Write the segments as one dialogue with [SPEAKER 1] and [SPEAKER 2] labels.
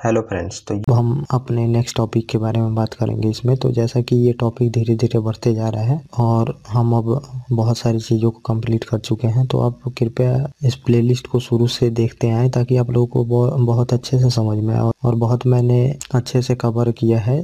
[SPEAKER 1] Hello friends. तो
[SPEAKER 2] हम अपने नेक्स्ट टॉपिक के बारे में बात करेंगे इसमें। तो जैसा कि ये टॉपिक धीरे धीरे बढ़ते जा रहा है और हम अब बहुत सारी चीज़ों को कंप्लीट कर चुके हैं, तो आप कृपया इस प्लेलिस्ट को शुरू से देखते आएँ ताकि आप लोगों को बहुत अच्छे से समझ में आए। और बहुत मैंने अच्छे से कवर किया है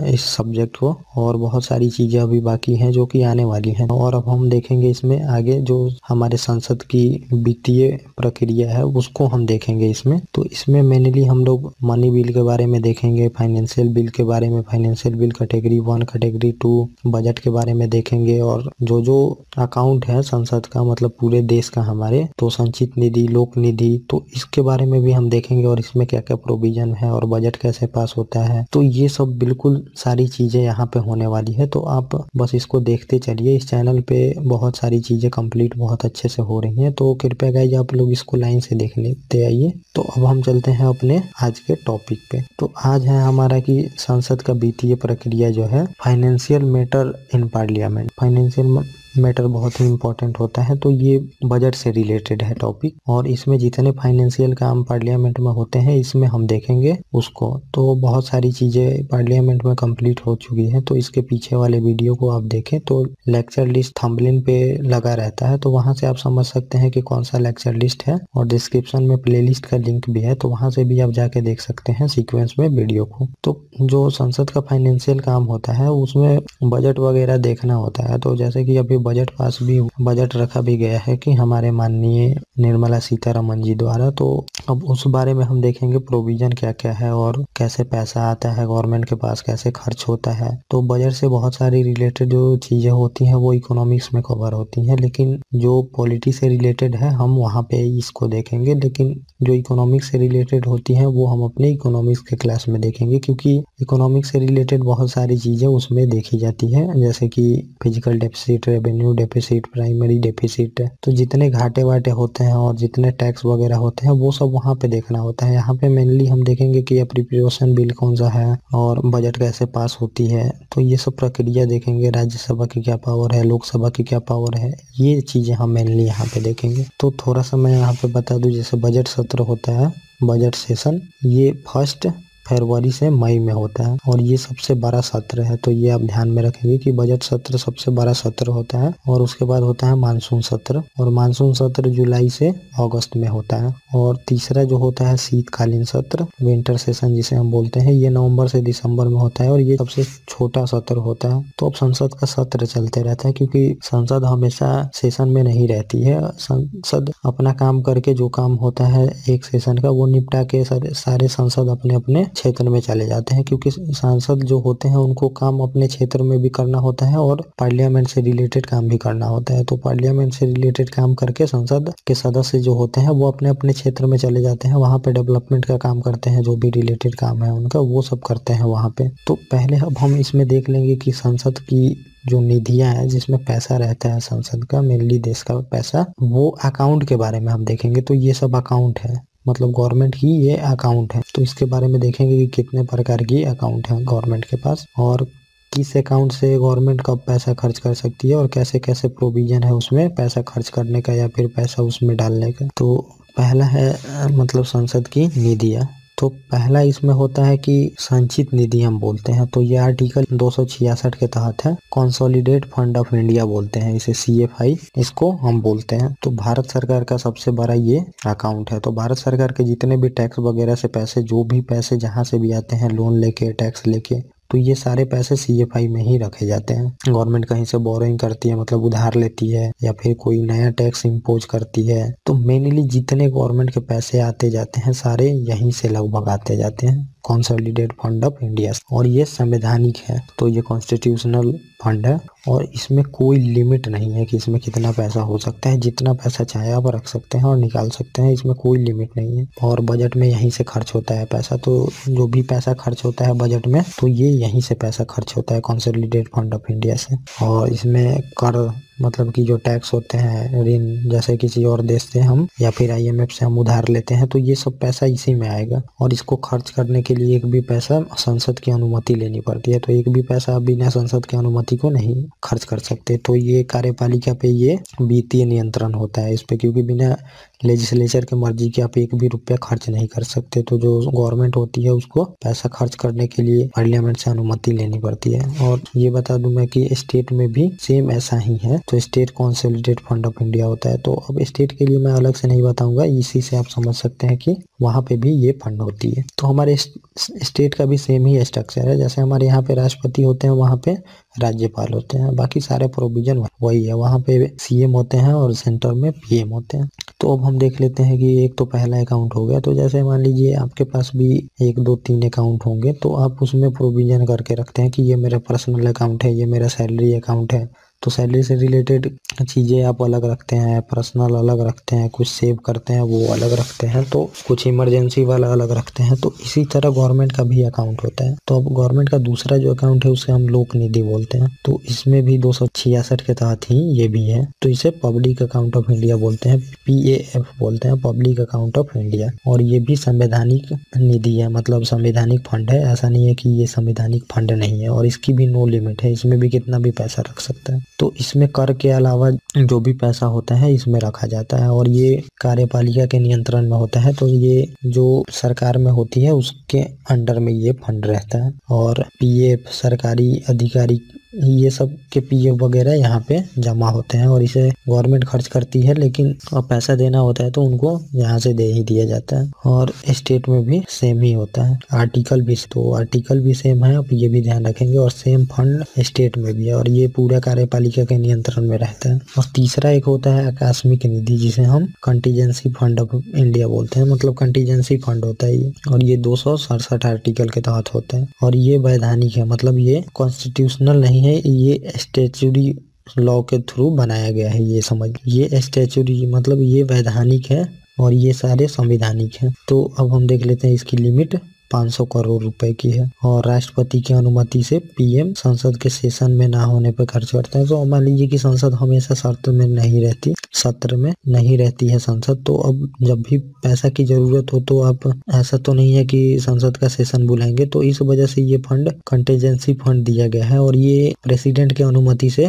[SPEAKER 2] इस सब्जेक्ट को, और बहुत सारी चीज़ें अभी बाकी हैं जो कि आने वाली हैं। और अब हम देखेंगे इसमें आगे जो हमारे संसद की वित्तीय प्रक्रिया है उसको हम देखेंगे इसमें। तो इसमें मेनली हम लोग मनी बिल के बारे में देखेंगे, फाइनेंशियल बिल के बारे में, financial bill category 1 category 2, budget के बारे में देखेंगे। और जो जो अकाउंट है संसद का, मतलब पूरे देश का हमारे, तो संचित निधि, लोक निधि, तो इसके बारे में भी हम देखेंगे और इसमें क्या क्या प्रोविजन है और बजट कैसे पास होता है। तो ये सब बिल्कुल सारी चीजें यहाँ पे होने वाली है, तो आप बस इसको देखते चलिए। इस चैनल पे बहुत सारी चीजें कंप्लीट बहुत अच्छे से हो रही हैं, तो कृपया गाइस आप लोग इसको लाइन से देख लेते आइए। तो अब हम चलते हैं अपने आज के टॉपिक पे। तो आज है हमारा कि संसद का वित्तीय प्रक्रिया जो है, financial matter in parliament. Financial matter बहुत ही इम्पोर्टेंट होता है, तो ये बजट से रिलेटेड है टॉपिक, और इसमें जितने फाइनेंशियल काम पार्लियामेंट में होते हैं इसमें हम देखेंगे उसको। तो बहुत सारी चीज़ें पार्लियामेंट में कंप्लीट हो चुकी है, तो इसके पीछे वाले वीडियो को आप देखें तो लेक्चर लिस्ट थंबनेल पे लगा रहता है, तो वहाँ से आप समझ सकते हैं कि कौन सा लेक्चर लिस्ट है। और डिस्क्रिप्शन में प्लेलिस्ट का लिंक भी है, तो वहाँ से भी आप जाके देख सकते हैं सीक्वेंस में वीडियो को। तो जो संसद का फाइनेंशियल काम होता है उसमें बजट वगैरह देखना होता है। तो जैसे कि अभी बजट पास भी, बजट रखा भी गया है कि हमारे माननीय निर्मला सीतारमन जी द्वारा, तो अब उस बारे में हम देखेंगे प्रोविजन क्या क्या है और कैसे पैसा आता है गवर्नमेंट के पास, कैसे खर्च होता है। तो बजट से बहुत सारी रिलेटेड जो चीजें होती हैं वो इकोनॉमिक्स में कवर होती हैं, लेकिन जो पॉलिटी से रिलेटेड है हम वहाँ पे इसको देखेंगे। लेकिन जो इकोनॉमिक्स से रिलेटेड होती हैं वो हम अपने इकोनॉमिक्स के क्लास में देखेंगे, क्योंकि इकोनॉमिक्स से रिलेटेड बहुत सारी चीजें उसमें देखी जाती है, जैसे कि physical deficit, revenue deficit, primary deficit. तो जितने घाटे वाटे होते हैं और जितने टैक्स वगैरह होते हैं वो सब वहाँ पे देखना होता है। यहाँ पे मेनली हम देखेंगे कि अप्रोप्रिएशन बिल कौन सा है और बजट कैसे पास होती है, तो ये सब प्रक्रिया देखेंगे। राज्यसभा की क्या पावर है, लोकसभा की क्या पावर है, ये चीजें हम मेनली यहाँ पे देखेंगे। तो थोड़ा सा मैं यहाँ पे बता दूं, जैसे बजट सत्र होता है, बजट सेशन, ये 1 फरवरी से मई में होता है और ये सबसे बड़ा सत्र है। तो ये आप ध्यान में रखेंगे कि बजट सत्र सबसे बड़ा सत्र होता है। और उसके बाद होता है मानसून सत्र, और मानसून सत्र जुलाई से अगस्त में होता है। और तीसरा जो होता है शीतकालीन सत्र, विंटर सेशन जिसे हम बोलते हैं, ये नवंबर से दिसंबर में होता है और ये सबसे छोटा सत्र होता है। तो अब संसद का सत्र चलते रहता है, क्योंकि संसद हमेशा सेशन में नहीं रहती है। संसद अपना काम करके, जो काम होता है एक सेशन का वो निपटा के सारे सांसद अपने अपने क्षेत्र में चले जाते हैं, क्योंकि सांसद जो होते हैं उनको काम अपने क्षेत्र में भी करना होता है और पार्लियामेंट से रिलेटेड काम भी करना होता है। तो पार्लियामेंट से रिलेटेड काम करके संसद के सदस्य जो होते हैं वो अपने अपने क्षेत्र में चले जाते हैं, वहाँ पे डेवलपमेंट का काम करते हैं, जो भी रिलेटेड काम है उनका वो सब करते हैं वहाँ पे। तो पहले अब हम इसमें देख लेंगे कि संसद की जो निधियां हैं जिसमें पैसा रहता है संसद का, मेनली देश का पैसा, वो अकाउंट के बारे में हम देखेंगे। तो ये सब अकाउंट है, मतलब गवर्नमेंट की ये अकाउंट है। तो इसके बारे में देखेंगे कि कितने प्रकार की अकाउंट है गवर्नमेंट के पास, और किस अकाउंट से गवर्नमेंट कब पैसा खर्च कर सकती है, और कैसे कैसे प्रोविजन है उसमें पैसा खर्च करने का या फिर पैसा उसमें डालने का। तो पहला है मतलब संसद की निधियां। तो पहला इसमें होता है कि संचित निधि हम बोलते हैं, तो ये आर्टिकल 266 के तहत है। कंसोलिडेट फंड ऑफ इंडिया बोलते हैं इसे, CFI इसको हम बोलते हैं। तो भारत सरकार का सबसे बड़ा ये अकाउंट है। तो भारत सरकार के जितने भी टैक्स वगैरह से पैसे, जो भी पैसे जहाँ से भी आते हैं, लोन लेके, टैक्स लेके, तो ये सारे पैसे CFI में ही रखे जाते हैं। गवर्नमेंट कहीं से बोरोइंग करती है, मतलब उधार लेती है, या फिर कोई नया टैक्स इम्पोज करती है, तो मेनली जितने गवर्नमेंट के पैसे आते जाते हैं सारे यहीं से लगभग आते जाते हैं, कंसोलिडेट फंड ऑफ इंडिया। और ये संवैधानिक है, तो ये कॉन्स्टिट्यूशनल फंड है और इसमें कोई लिमिट नहीं है कि इसमें कितना पैसा हो सकता है। जितना पैसा चाहे आप रख सकते हैं और निकाल सकते हैं, इसमें कोई लिमिट नहीं है। और बजट में यहीं से खर्च होता है पैसा, तो जो भी पैसा खर्च होता है बजट में, तो ये यहीं से पैसा खर्च होता है कंसोलिडेट फंड ऑफ इंडिया से। और इसमें कर, मतलब कि जो टैक्स होते हैं, ऋण, जैसे किसी और देश से हम या फिर IMF से हम उधार लेते हैं, तो ये सब पैसा इसी में आएगा। और इसको खर्च करने के लिए एक भी पैसा संसद की अनुमति लेनी पड़ती है, तो एक भी पैसा बिना संसद की अनुमति को नहीं खर्च कर सकते। तो ये कार्यपालिका पे ये वित्तीय नियंत्रण होता है इस पे, क्योंकि बिना लेजिस्लेचर की मर्जी के आप एक भी रुपया खर्च नहीं कर सकते। तो जो गवर्नमेंट होती है उसको पैसा खर्च करने के लिए पार्लियामेंट से अनुमति लेनी पड़ती है। और ये बता दूं मैं कि स्टेट में भी सेम ऐसा ही है। तो state consolidated fund of India होता है। तो अब स्टेट के लिए मैं अलग से नहीं बताऊंगा, इसी से आप समझ सकते हैं कि वहाँ पे भी ये फंड होती है। तो हमारे स्टेट का भी सेम ही स्ट्रक्चर है। जैसे हमारे यहाँ पे राष्ट्रपति होते हैं, वहाँ पे राज्यपाल होते हैं, बाकी सारे प्रोविजन वही है। वहाँ पे सीएम होते हैं और सेंटर में पीएम होते हैं। तो अब हम देख लेते हैं कि एक तो पहला अकाउंट हो गया। तो जैसे मान लीजिए आपके पास भी 1 2 3 अकाउंट होंगे, तो आप उसमें प्रोविजन करके रखते हैं कि ये मेरा पर्सनल अकाउंट है, ये मेरा सैलरी अकाउंट है। तो सैलरी से रिलेटेड चीज़ें आप अलग रखते हैं, पर्सनल अलग रखते हैं, कुछ सेव करते हैं वो अलग रखते हैं, तो कुछ इमरजेंसी वाला अलग रखते हैं। तो इसी तरह गवर्नमेंट का भी अकाउंट होता है। तो अब गवर्नमेंट का दूसरा जो अकाउंट है उसे हम लोक निधि बोलते हैं। तो इसमें भी 266 के तहत ही ये भी है। तो इसे पब्लिक अकाउंट ऑफ इंडिया बोलते हैं, PAF बोलते हैं, पब्लिक अकाउंट ऑफ इंडिया। और ये भी संवैधानिक निधि है, मतलब संवैधानिक फंड है। ऐसा नहीं है कि ये संवैधानिक फंड नहीं है। और इसकी भी नो लिमिट है, इसमें भी कितना भी पैसा रख सकता है। तो इसमें कर के अलावा जो भी पैसा होता है इसमें रखा जाता है। और ये कार्यपालिका के नियंत्रण में होता है। तो ये जो सरकार में होती है उसके अंडर में ये फंड रहता है। और PF सरकारी अधिकारी ये सब के PF वगैरह यहाँ पे जमा होते हैं और इसे गवर्नमेंट खर्च करती है, लेकिन अब पैसा देना होता है तो उनको यहाँ से दे ही दिया जाता है। और स्टेट में भी सेम ही होता है। आर्टिकल भी सेम है, अब ये भी ध्यान रखेंगे। और सेम फंड स्टेट में भी है और ये पूरा कार्यपालिका के नियंत्रण में रहता है। और तीसरा एक होता है आकस्मिक निधि, जिसे हम कंटीजेंसी फंड ऑफ इंडिया बोलते हैं, मतलब कंटीजेंसी फंड होता है ये। और ये 267 आर्टिकल के तहत होता है। और ये वैधानिक है, मतलब ये कॉन्स्टिट्यूशनल नहीं है, ये स्टैट्यूटरी लॉ के थ्रू बनाया गया है। ये समझ, ये स्टैट्यूटरी मतलब ये वैधानिक है और ये सारे संवैधानिक हैं। तो अब हम देख लेते हैं इसकी लिमिट 500 करोड़ रुपए की है। और राष्ट्रपति की अनुमति से PM संसद के सेशन में ना होने पर खर्च करता है। तो मान लीजिए कि संसद हमेशा सत्र में नहीं रहती, सत्र में नहीं रहती है संसद। तो अब जब भी पैसा की जरूरत हो तो आप, ऐसा तो नहीं है कि संसद का सेशन बुलाएंगे। तो इस वजह से ये फंड कंटीजेंसी फंड दिया गया है और ये प्रेसिडेंट की अनुमति से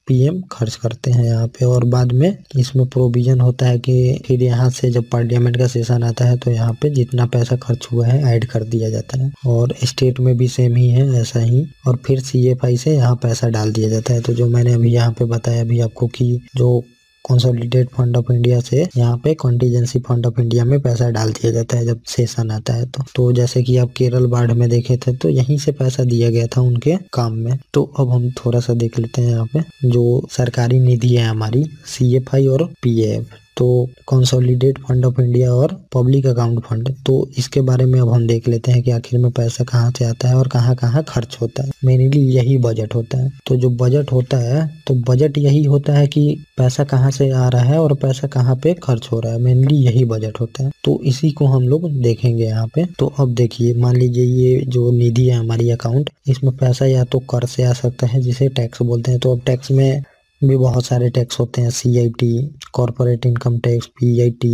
[SPEAKER 2] PM खर्च करते हैं यहाँ पे। और बाद में इसमें प्रोविजन होता है कि फिर यहाँ से जब पार्लियामेंट का सेशन आता है तो यहाँ पे जितना पैसा खर्च हुआ है ऐड कर दिया जाता है। और स्टेट में भी सेम ही है, ऐसा ही। और फिर CFI से यहाँ पैसा डाल दिया जाता है। तो जो मैंने अभी यहाँ पे बताया अभी आपको कि जो कंसोलिडेटेड फंड ऑफ इंडिया से यहाँ पे कंटीजेंसी फंड ऑफ इंडिया में पैसा डाल दिया जाता है जब सेशन आता है। तो जैसे कि आप केरल बाढ़ में देखे थे तो यहीं से पैसा दिया गया था उनके काम में। तो अब हम थोड़ा सा देख लेते हैं यहाँ पे जो सरकारी निधि है हमारी CFI और PAF। तो कंसोलिडेटेड फंड ऑफ इंडिया और पब्लिक अकाउंट फंड, तो इसके बारे में अब हम देख लेते हैं कि आखिर में पैसा कहाँ से आता है और कहाँ कहाँ खर्च होता है। मेनली यही बजट होता है। तो जो बजट होता है, तो बजट यही होता है कि पैसा कहाँ से आ रहा है और पैसा कहाँ पे खर्च हो रहा है, मेनली यही बजट होता है। तो इसी को हम लोग देखेंगे यहाँ पे। तो अब देखिए, मान लीजिए ये जो निधि है हमारी अकाउंट, इसमें पैसा या तो कर से आ सकता है जिसे टैक्स बोलते हैं। तो अब टैक्स में भी बहुत सारे टैक्स होते हैं, CIT corporate income tax, PIT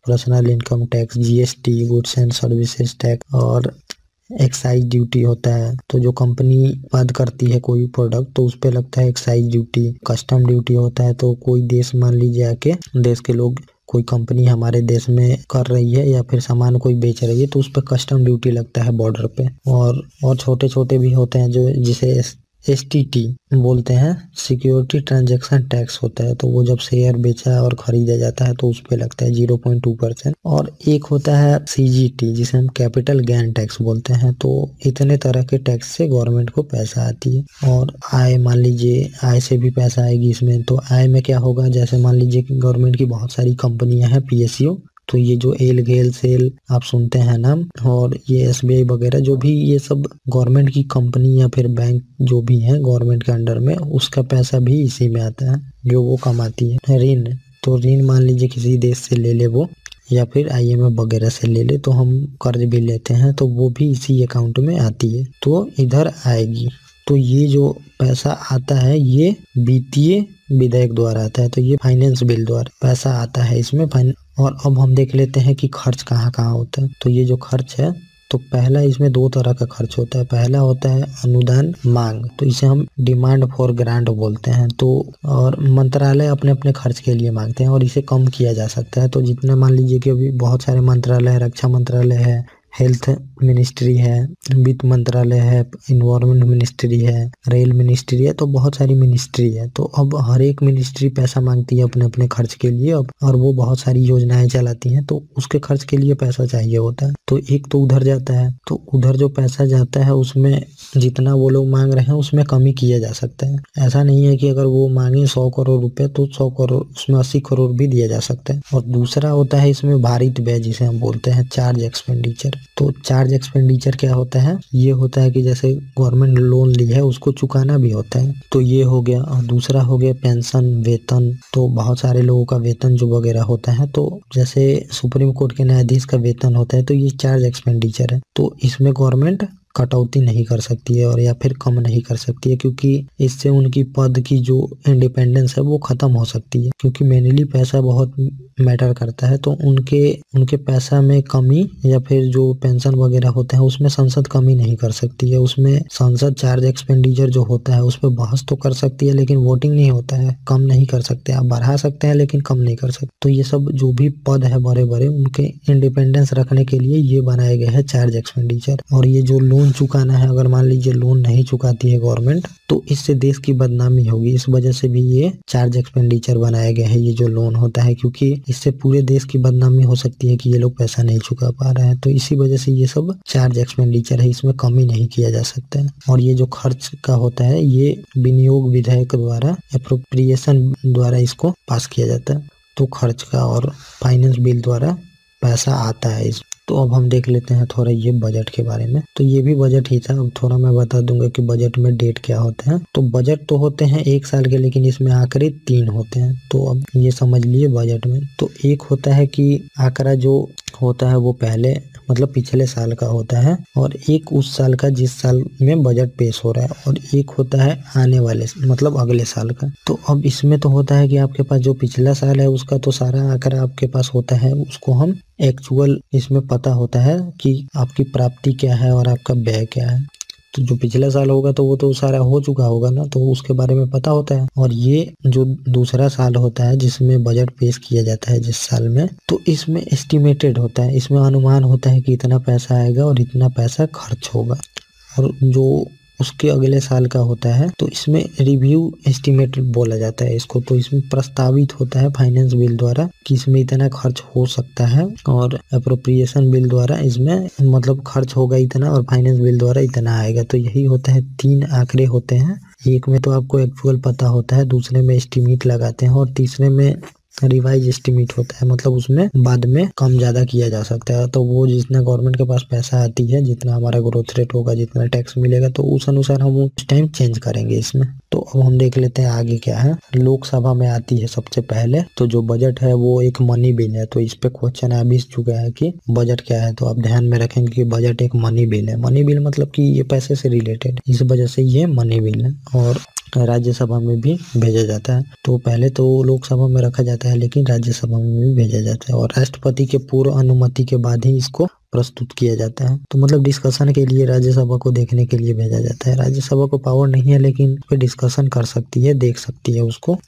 [SPEAKER 2] personal income tax, GST goods and services tax, और एक्साइज ड्यूटी होता है। तो जो कंपनी उत्पाद करती है कोई प्रोडक्ट तो उस पे लगता है एक्साइज ड्यूटी। कस्टम ड्यूटी होता है, तो कोई देश मान लीजिए आके देश के लोग, कोई कंपनी हमारे देश में कर रही है या फिर सामान कोई बेच रही है तो उस पर कस्टम ड्यूटी लगता है बॉर्डर पे। और छोटे छोटे भी होते हैं जो जिसे STT बोलते हैं, सिक्योरिटी ट्रांजैक्शन टैक्स होता है। तो वो जब शेयर बेचा और खरीदा जाता है तो उस पे लगता है 0.2%। और एक होता है CGT जिसे हम कैपिटल गेन टैक्स बोलते हैं। तो इतने तरह के टैक्स से गवर्नमेंट को पैसा आती है। और आय, मान लीजिए आय से भी पैसा आएगी इसमें। तो आय में क्या होगा, जैसे मान लीजिए कि गवर्नमेंट की बहुत सारी कंपनियां हैं PSU, तो ये जो एल सेल आप सुनते हैं नाम, और ये SBI वगैरह, जो भी ये सब गवर्नमेंट की कंपनी या फिर बैंक जो भी है गवर्नमेंट के अंडर में, उसका पैसा भी इसी में आता है जो वो कमाती है। ऋण, तो ऋण मान लीजिए किसी देश से ले ले वो, या फिर IMF वगैरह से ले ले, तो हम कर्ज भी लेते हैं तो वो भी इसी अकाउंट में आती है, तो इधर आएगी। तो ये जो पैसा आता है ये वित्तीय विधेयक द्वारा आता है, तो ये फाइनेंस बिल द्वारा पैसा आता है इसमें। और अब हम देख लेते हैं कि खर्च कहाँ कहाँ होता है। तो ये जो खर्च है तो पहला इसमें दो तरह का खर्च होता है। पहला होता है अनुदान मांग, तो इसे हम डिमांड फॉर ग्रांट बोलते हैं। तो और मंत्रालय अपने अपने खर्च के लिए मांगते हैं और इसे कम किया जा सकता है। तो जितने मान लीजिए कि अभी बहुत सारे मंत्रालय है, रक्षा मंत्रालय है, हेल्थ मिनिस्ट्री है, वित्त मंत्रालय है, इन्वायरमेंट मिनिस्ट्री है, रेल मिनिस्ट्री है, तो बहुत सारी मिनिस्ट्री है। तो अब हर एक मिनिस्ट्री पैसा मांगती है अपने अपने खर्च के लिए अब, और वो बहुत सारी योजनाएं चलाती हैं, तो उसके खर्च के लिए पैसा चाहिए होता है। तो एक तो उधर जाता है, तो उधर जो पैसा जाता है उसमें जितना वो लोग मांग रहे हैं उसमें कमी किया जा सकता है। ऐसा नहीं है कि अगर वो मांगे 100 करोड़ रुपए तो 100 करोड़ उसमें 80 करोड़ भी दिया जा सकता है। और दूसरा होता है इसमें भारित व्यय, जिसे हम बोलते हैं चार्ज एक्सपेंडिचर। तो चार्ज एक्सपेंडिचर क्या होता है? ये होता है कि जैसे गवर्नमेंट लोन ली है उसको चुकाना भी होता है, तो ये हो गया। और दूसरा हो गया पेंशन, वेतन। तो बहुत सारे लोगों का वेतन जो वगैरह होता है, तो जैसे सुप्रीम कोर्ट के न्यायाधीश का वेतन होता है, तो ये चार्ज एक्सपेंडिचर है। तो इसमें गवर्नमेंट कटौती नहीं कर सकती है और या फिर कम नहीं कर सकती है, क्योंकि इससे उनकी पद की जो इंडिपेंडेंस है वो खत्म हो सकती है। क्योंकि मेनली पैसा बहुत मैटर करता है, तो उनके पैसा में कमी या फिर जो पेंशन वगैरह होते हैं उसमें संसद कमी नहीं कर सकती है। उसमें संसद चार्ज एक्सपेंडिचर जो होता है उस पर बहस तो कर सकती है, लेकिन वोटिंग नहीं होता है, कम नहीं कर सकते। आप बढ़ा सकते हैं लेकिन कम नहीं कर सकते। तो ये सब जो भी पद है बड़े बड़े, उनके इंडिपेंडेंस रखने के लिए ये बनाया गया है चार्ज एक्सपेंडिचर। और ये जो लोन चुकाना है, अगर मान लीजिए लोन नहीं चुकाती है गवर्नमेंट, तो इससे देश की बदनामी होगी। इस वजह से भी ये चार्ज एक्सपेंडिचर बनाया गया है, ये जो लोन होता है, क्योंकि इससे पूरे देश की बदनामी हो सकती है कि ये लोग पैसा नहीं चुका पा रहे हैं। तो इसी वजह से ये सब चार्ज एक्सपेंडिचर है, इसमें कमी नहीं किया जा सकता है। और ये जो खर्च का होता है ये विनियोग विधेयक द्वारा, एप्रोप्रिएशन द्वारा इसको पास किया जाता है। तो खर्च का और फाइनेंस बिल द्वारा पैसा आता है इस। तो अब हम देख लेते हैं थोड़ा ये बजट के बारे में। तो ये भी बजट ही था। अब थोड़ा मैं बता दूंगा कि बजट में डेट क्या होते हैं। तो बजट तो होते हैं 1 साल के, लेकिन इसमें आंकड़े 3 होते हैं। तो अब ये समझ लिए बजट में। तो एक होता है कि आंकड़ा जो होता है वो पहले मतलब पिछले साल का होता है, और एक उस साल का जिस साल में बजट पेश हो रहा है, और एक होता है आने वाले मतलब अगले साल का। तो अब इसमें तो होता है कि आपके पास जो पिछला साल है उसका तो सारा आंकड़ा आपके पास होता है, उसको हम एक्चुअल इसमें पता होता है कि आपकी प्राप्ति क्या है और आपका व्यय क्या है। तो जो पिछला साल होगा तो वो तो सारा हो चुका होगा ना, तो उसके बारे में पता होता है। और ये जो दूसरा साल होता है जिसमें बजट पेश किया जाता है जिस साल में, तो इसमें एस्टिमेटेड होता है, इसमें अनुमान होता है कि इतना पैसा आएगा और इतना पैसा खर्च होगा। और जो उसके अगले साल का होता है तो इसमें रिव्यू एस्टिमेट बोला जाता है इसको। तो इसमें प्रस्तावित होता है फाइनेंस बिल द्वारा कि इसमें इतना खर्च हो सकता है, और अप्रोप्रिएशन बिल द्वारा इसमें मतलब खर्च होगा इतना और फाइनेंस बिल द्वारा इतना आएगा। तो यही होता है, 3 आंकड़े होते हैं। एक में तो आपको एक्चुअल पता होता है, दूसरे में एस्टिमेट लगाते हैं, और तीसरे में रिवाइज एस्टिमेट होता है, मतलब उसमें बाद में कम ज्यादा किया जा सकता है। तो वो जितना गवर्नमेंट के पास पैसा आती है, जितना हमारा ग्रोथ रेट होगा, जितना टैक्स मिलेगा, तो उस अनुसार हम उस टाइम चेंज करेंगे इसमें। तो अब हम देख लेते हैं आगे क्या है। लोकसभा में आती है सबसे पहले। तो जो बजट है वो एक मनी बिल है। तो इस पे क्वेश्चन आ भी चुका है कि बजट क्या है, तो आप ध्यान में रखेंगे कि बजट एक मनी बिल है। मनी बिल मतलब कि ये पैसे से रिलेटेड, इस वजह से ये मनी बिल है। और राज्यसभा में भी भेजा जाता है। तो पहले तो लोकसभा में रखा जाता है, लेकिन राज्यसभा में भी भेजा जाता है, और राष्ट्रपति के पूर्व अनुमति के बाद ही इसको प्रस्तुत किया जाता है। तो मतलब डिस्कशन के लिए राज्यसभा को देखने के लिए भेजा जाता है। राज्यसभा को पावर नहीं है, लेकिन वो डिस्कशन कर सकती है, देख सकती है उसको।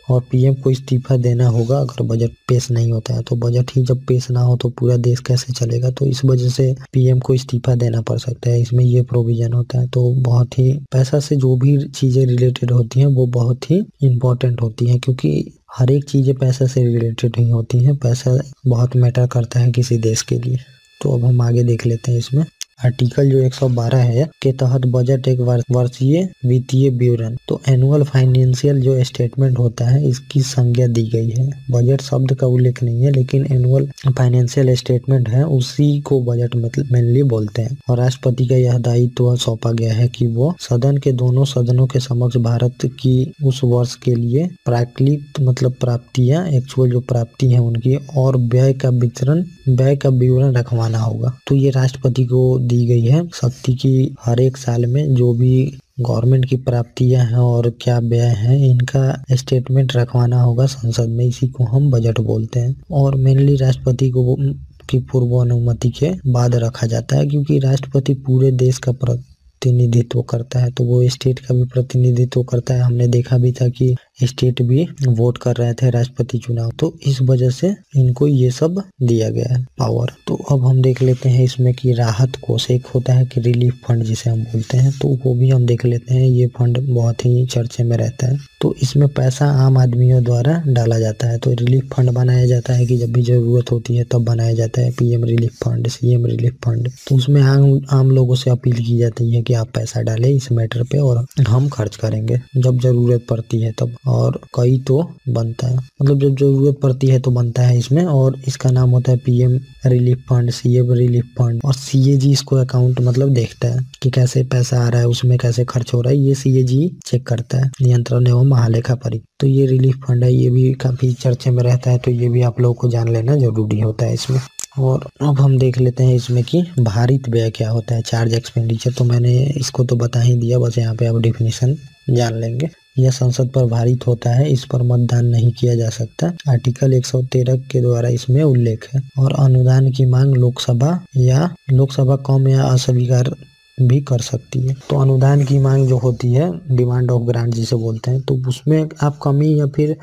[SPEAKER 2] और पीएम को इस्तीफा देना होगा अगर बजट पेश नहीं होता है। तो बजट ही जब पेश ना हो तो पूरा देश कैसे चलेगा, तो इस वजह से पीएम को इस्तीफा देना पड़ सकता है। इसमें ये प्रोविजन होता है। तो बहुत ही पैसा से जो भी चीजें रिलेटेड होती हैं वो बहुत ही इम्पोर्टेंट होती हैं, क्योंकि हर एक चीजें पैसा से रिलेटेड ही होती हैं। पैसा बहुत मैटर करता है किसी देश के लिए। तो अब हम आगे देख लेते हैं इसमें। आर्टिकल जो 112 है के तहत बजट एक वर्षीय वित्तीय विवरण, तो एनुअल फाइनेंशियल जो स्टेटमेंट होता है इसकी संज्ञा दी गई है। बजट शब्द का उल्लेख नहीं है, लेकिन एनुअल फाइनेंशियल स्टेटमेंट है, उसी को बजट मतलब मेनली बोलते हैं। और राष्ट्रपति का यह दायित्व सौंपा गया है कि वो सदन के दोनों सदनों के समक्ष भारत की उस वर्ष के लिए प्राकलित मतलब प्राप्तियां, एक्चुअल जो प्राप्ति है उनकी, और व्यय का विवरण रखवाना होगा। तो ये राष्ट्रपति को दी गई है शक्ति की हर एक साल में जो भी गवर्नमेंट की प्राप्तियां हैं और क्या व्यय है, इनका स्टेटमेंट रखवाना होगा संसद में। इसी को हम बजट बोलते हैं। और मेनली राष्ट्रपति को उसकी पूर्व अनुमति के बाद रखा जाता है, क्योंकि राष्ट्रपति पूरे देश का प्रतिनिधित्व करता है, तो वो स्टेट का भी प्रतिनिधित्व करता है। हमने देखा भी था कि स्टेट भी वोट कर रहे थे राष्ट्रपति चुनाव, तो इस वजह से इनको ये सब दिया गया है पावर। तो अब हम देख लेते हैं इसमें कि राहत कोष एक होता है कि रिलीफ फंड जिसे हम बोलते हैं, तो वो भी हम देख लेते हैं। ये फंड बहुत ही चर्चे में रहता है, तो इसमें पैसा आम आदमियों द्वारा डाला जाता है। तो रिलीफ फंड बनाया जाता है कि जब भी जरूरत होती है तब बनाया जाता है, PM relief fund, CM relief fund. तो उसमें आम लोगों से अपील की जाती है कि आप पैसा डालें इस मैटर पे और हम खर्च करेंगे जब जरूरत पड़ती है तब। और कई तो बनता है, मतलब जब जरूरत पड़ती है तो बनता है इसमें, और इसका नाम होता है PM relief fund, CM relief fund. और सीएजी इसको अकाउंट मतलब देखता है कि कैसे पैसा आ रहा है, उसमें कैसे खर्च हो रहा है, ये सीएजी चेक करता है, नियंत्रण एवं महालेखा परीक्षक। तो ये रिलीफ फंड है, ये भी काफी चर्चे में रहता है, तो ये भी आप लोगों को जान लेना जरूरी होता है इसमें। और अब हम देख लेते हैं इसमें कि भारित व्यय क्या होता है, चार्ज एक्सपेंडिचर। तो मैंने इसको तो बता ही दिया, बस यहाँ पे आप डेफिनेशन जान लेंगे। यह संसद पर भारित होता है, इस पर मतदान नहीं किया जा सकता। आर्टिकल 113 के द्वारा इसमें उल्लेख है। और अनुदान की मांग लोकसभा कम या अस्वीकार भी कर सकती है। तो अनुदान की मांग जो होती है, डिमांड ऑफ ग्रांट जिसे बोलते हैं, तो उसमें आप कमी या फिर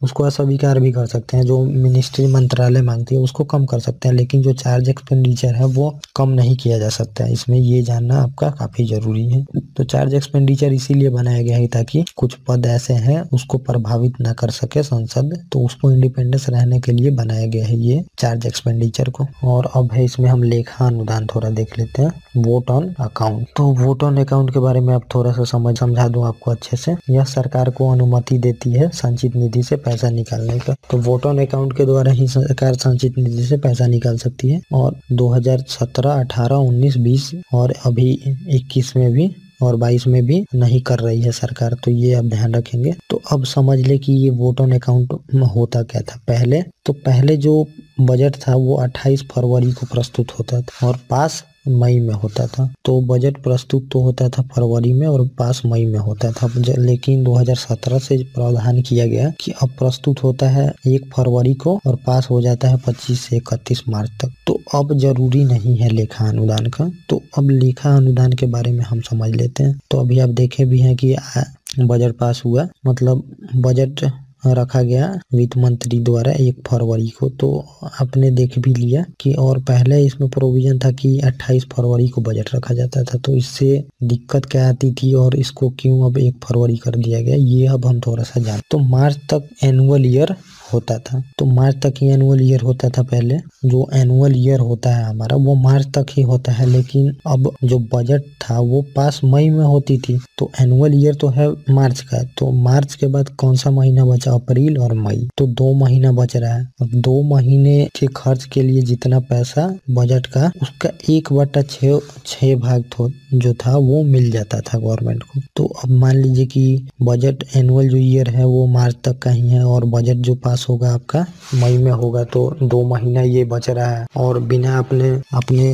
[SPEAKER 2] उसको अस्वीकार भी कर सकते हैं। जो मिनिस्ट्री मंत्रालय मांगती है उसको कम कर सकते हैं, लेकिन जो चार्ज एक्सपेंडिचर है वो कम नहीं किया जा सकता है। इसमें ये जानना आपका काफी जरूरी है। तो चार्ज एक्सपेंडिचर इसीलिए बनाया गया है ताकि कुछ पद ऐसे हैं उसको प्रभावित ना कर सके संसद, तो उसको इंडिपेंडेंस रहने के लिए बनाया गया है ये चार्ज एक्सपेंडिचर को। और अब है इसमें हम लेखा अनुदान थोड़ा देख लेते हैं, वोट ऑन अकाउंट। तो वोट ऑन अकाउंट के बारे में आप थोड़ा सा समझा दूं आपको अच्छे से। यह सरकार को अनुमति देती है संचित निधि से पैसा निकालने का। तो वोट ऑन अकाउंट के द्वारा ही सरकार संचित निधि से पैसा निकाल सकती है। और 2017, 18, 19, 20 और अभी 21 में भी और 22 में भी नहीं कर रही है सरकार, तो ये आप ध्यान रखेंगे। तो अब समझ ले कि ये वोट ऑन अकाउंट होता क्या था पहले। तो पहले जो बजट था वो 28 फरवरी को प्रस्तुत होता था और पास मई में होता था। तो बजट प्रस्तुत तो होता था फरवरी में और पास मई में होता था, लेकिन 2017 से प्रावधान किया गया कि अब प्रस्तुत होता है 1 फरवरी को और पास हो जाता है 25 से 31 मार्च तक। तो अब जरूरी नहीं है लेखा अनुदान का। तो अब लेखा अनुदान के बारे में हम समझ लेते हैं। तो अभी आप देखे भी हैं कि बजट पास हुआ, मतलब बजट रखा गया वित्त मंत्री द्वारा 1 फरवरी को। तो आपने देख भी लिया कि और पहले इसमें प्रोविजन था कि 28 फरवरी को बजट रखा जाता था। तो इससे दिक्कत क्या आती थी और इसको क्यों अब 1 फरवरी कर दिया गया, ये अब हम थोड़ा सा जान। तो मार्च तक एनुअल ईयर होता था। तो मार्च तक ही एनुअल ईयर होता था पहले। जो एनुअल ईयर होता है हमारा वो मार्च तक ही होता है, लेकिन अब जो बजट था वो पास मई में होती थी। तो एनुअल ईयर तो है मार्च का, तो मार्च के बाद कौन सा महीना बचा, अप्रैल और मई। तो 2 महीना बच रहा है। अब 2 महीने के खर्च के लिए जितना पैसा बजट का, उसका 1/6 भाग जो था वो मिल जाता था गवर्नमेंट को। तो अब मान लीजिए कि बजट एनुअल जो ईयर है वो मार्च तक का ही है और बजट जो पास होगा आपका मई में होगा, तो 2 महीना ये बच रहा है। और बिना अपने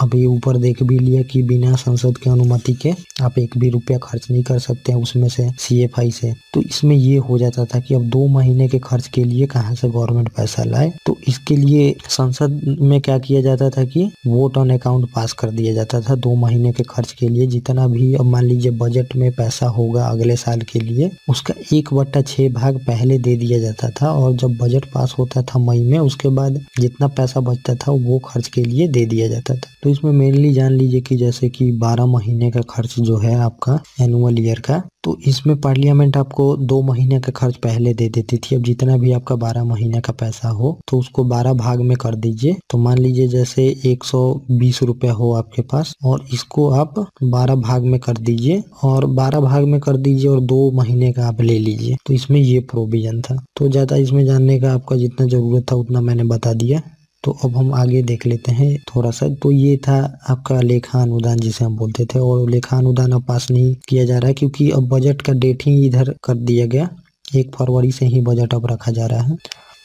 [SPEAKER 2] अभी ऊपर देख भी लिया कि बिना संसद के अनुमति के आप 1 भी रुपया खर्च नहीं कर सकते हैं उसमें से, CFI से। तो इसमें ये हो जाता था कि अब 2 महीने के खर्च के लिए कहाँ से गवर्नमेंट पैसा लाए। तो इसके लिए संसद में क्या किया जाता था कि वोट ऑन अकाउंट पास कर दिया जाता था 2 महीने के खर्च के लिए। जितना भी अब मान लीजिए बजट में पैसा होगा अगले साल के लिए, उसका 1/6 भाग पहले दे दिया जाता था। और जब बजट पास होता था मई में, उसके बाद जितना पैसा बचता था वो खर्च के लिए दे दिया जाता था। तो इसमें मेनली जान लीजिए कि जैसे कि 12 महीने का खर्च जो है आपका एनुअल ईयर का, तो इसमें पार्लियामेंट आपको 2 महीने का खर्च पहले दे देती थी। अब जितना भी आपका 12 महीने का पैसा हो तो उसको 12 भाग में कर दीजिए। तो मान लीजिए जैसे 120 रुपया हो आपके पास और इसको आप 12 भाग में कर दीजिए और 12 भाग में कर दीजिए और 2 महीने का आप ले लीजिए। तो इसमें ये प्रोविजन था। तो ज्यादा इसमें जानने का आपका जितना जरूरत था उतना मैंने बता दिया। तो अब हम आगे देख लेते हैं थोड़ा सा। तो ये था आपका लेखा अनुदान जिसे हम बोलते थे, और लेखा अनुदान अब पास नहीं किया जा रहा है क्योंकि अब बजट का डेट ही इधर कर दिया गया, 1 फरवरी से ही बजट अब रखा जा रहा है।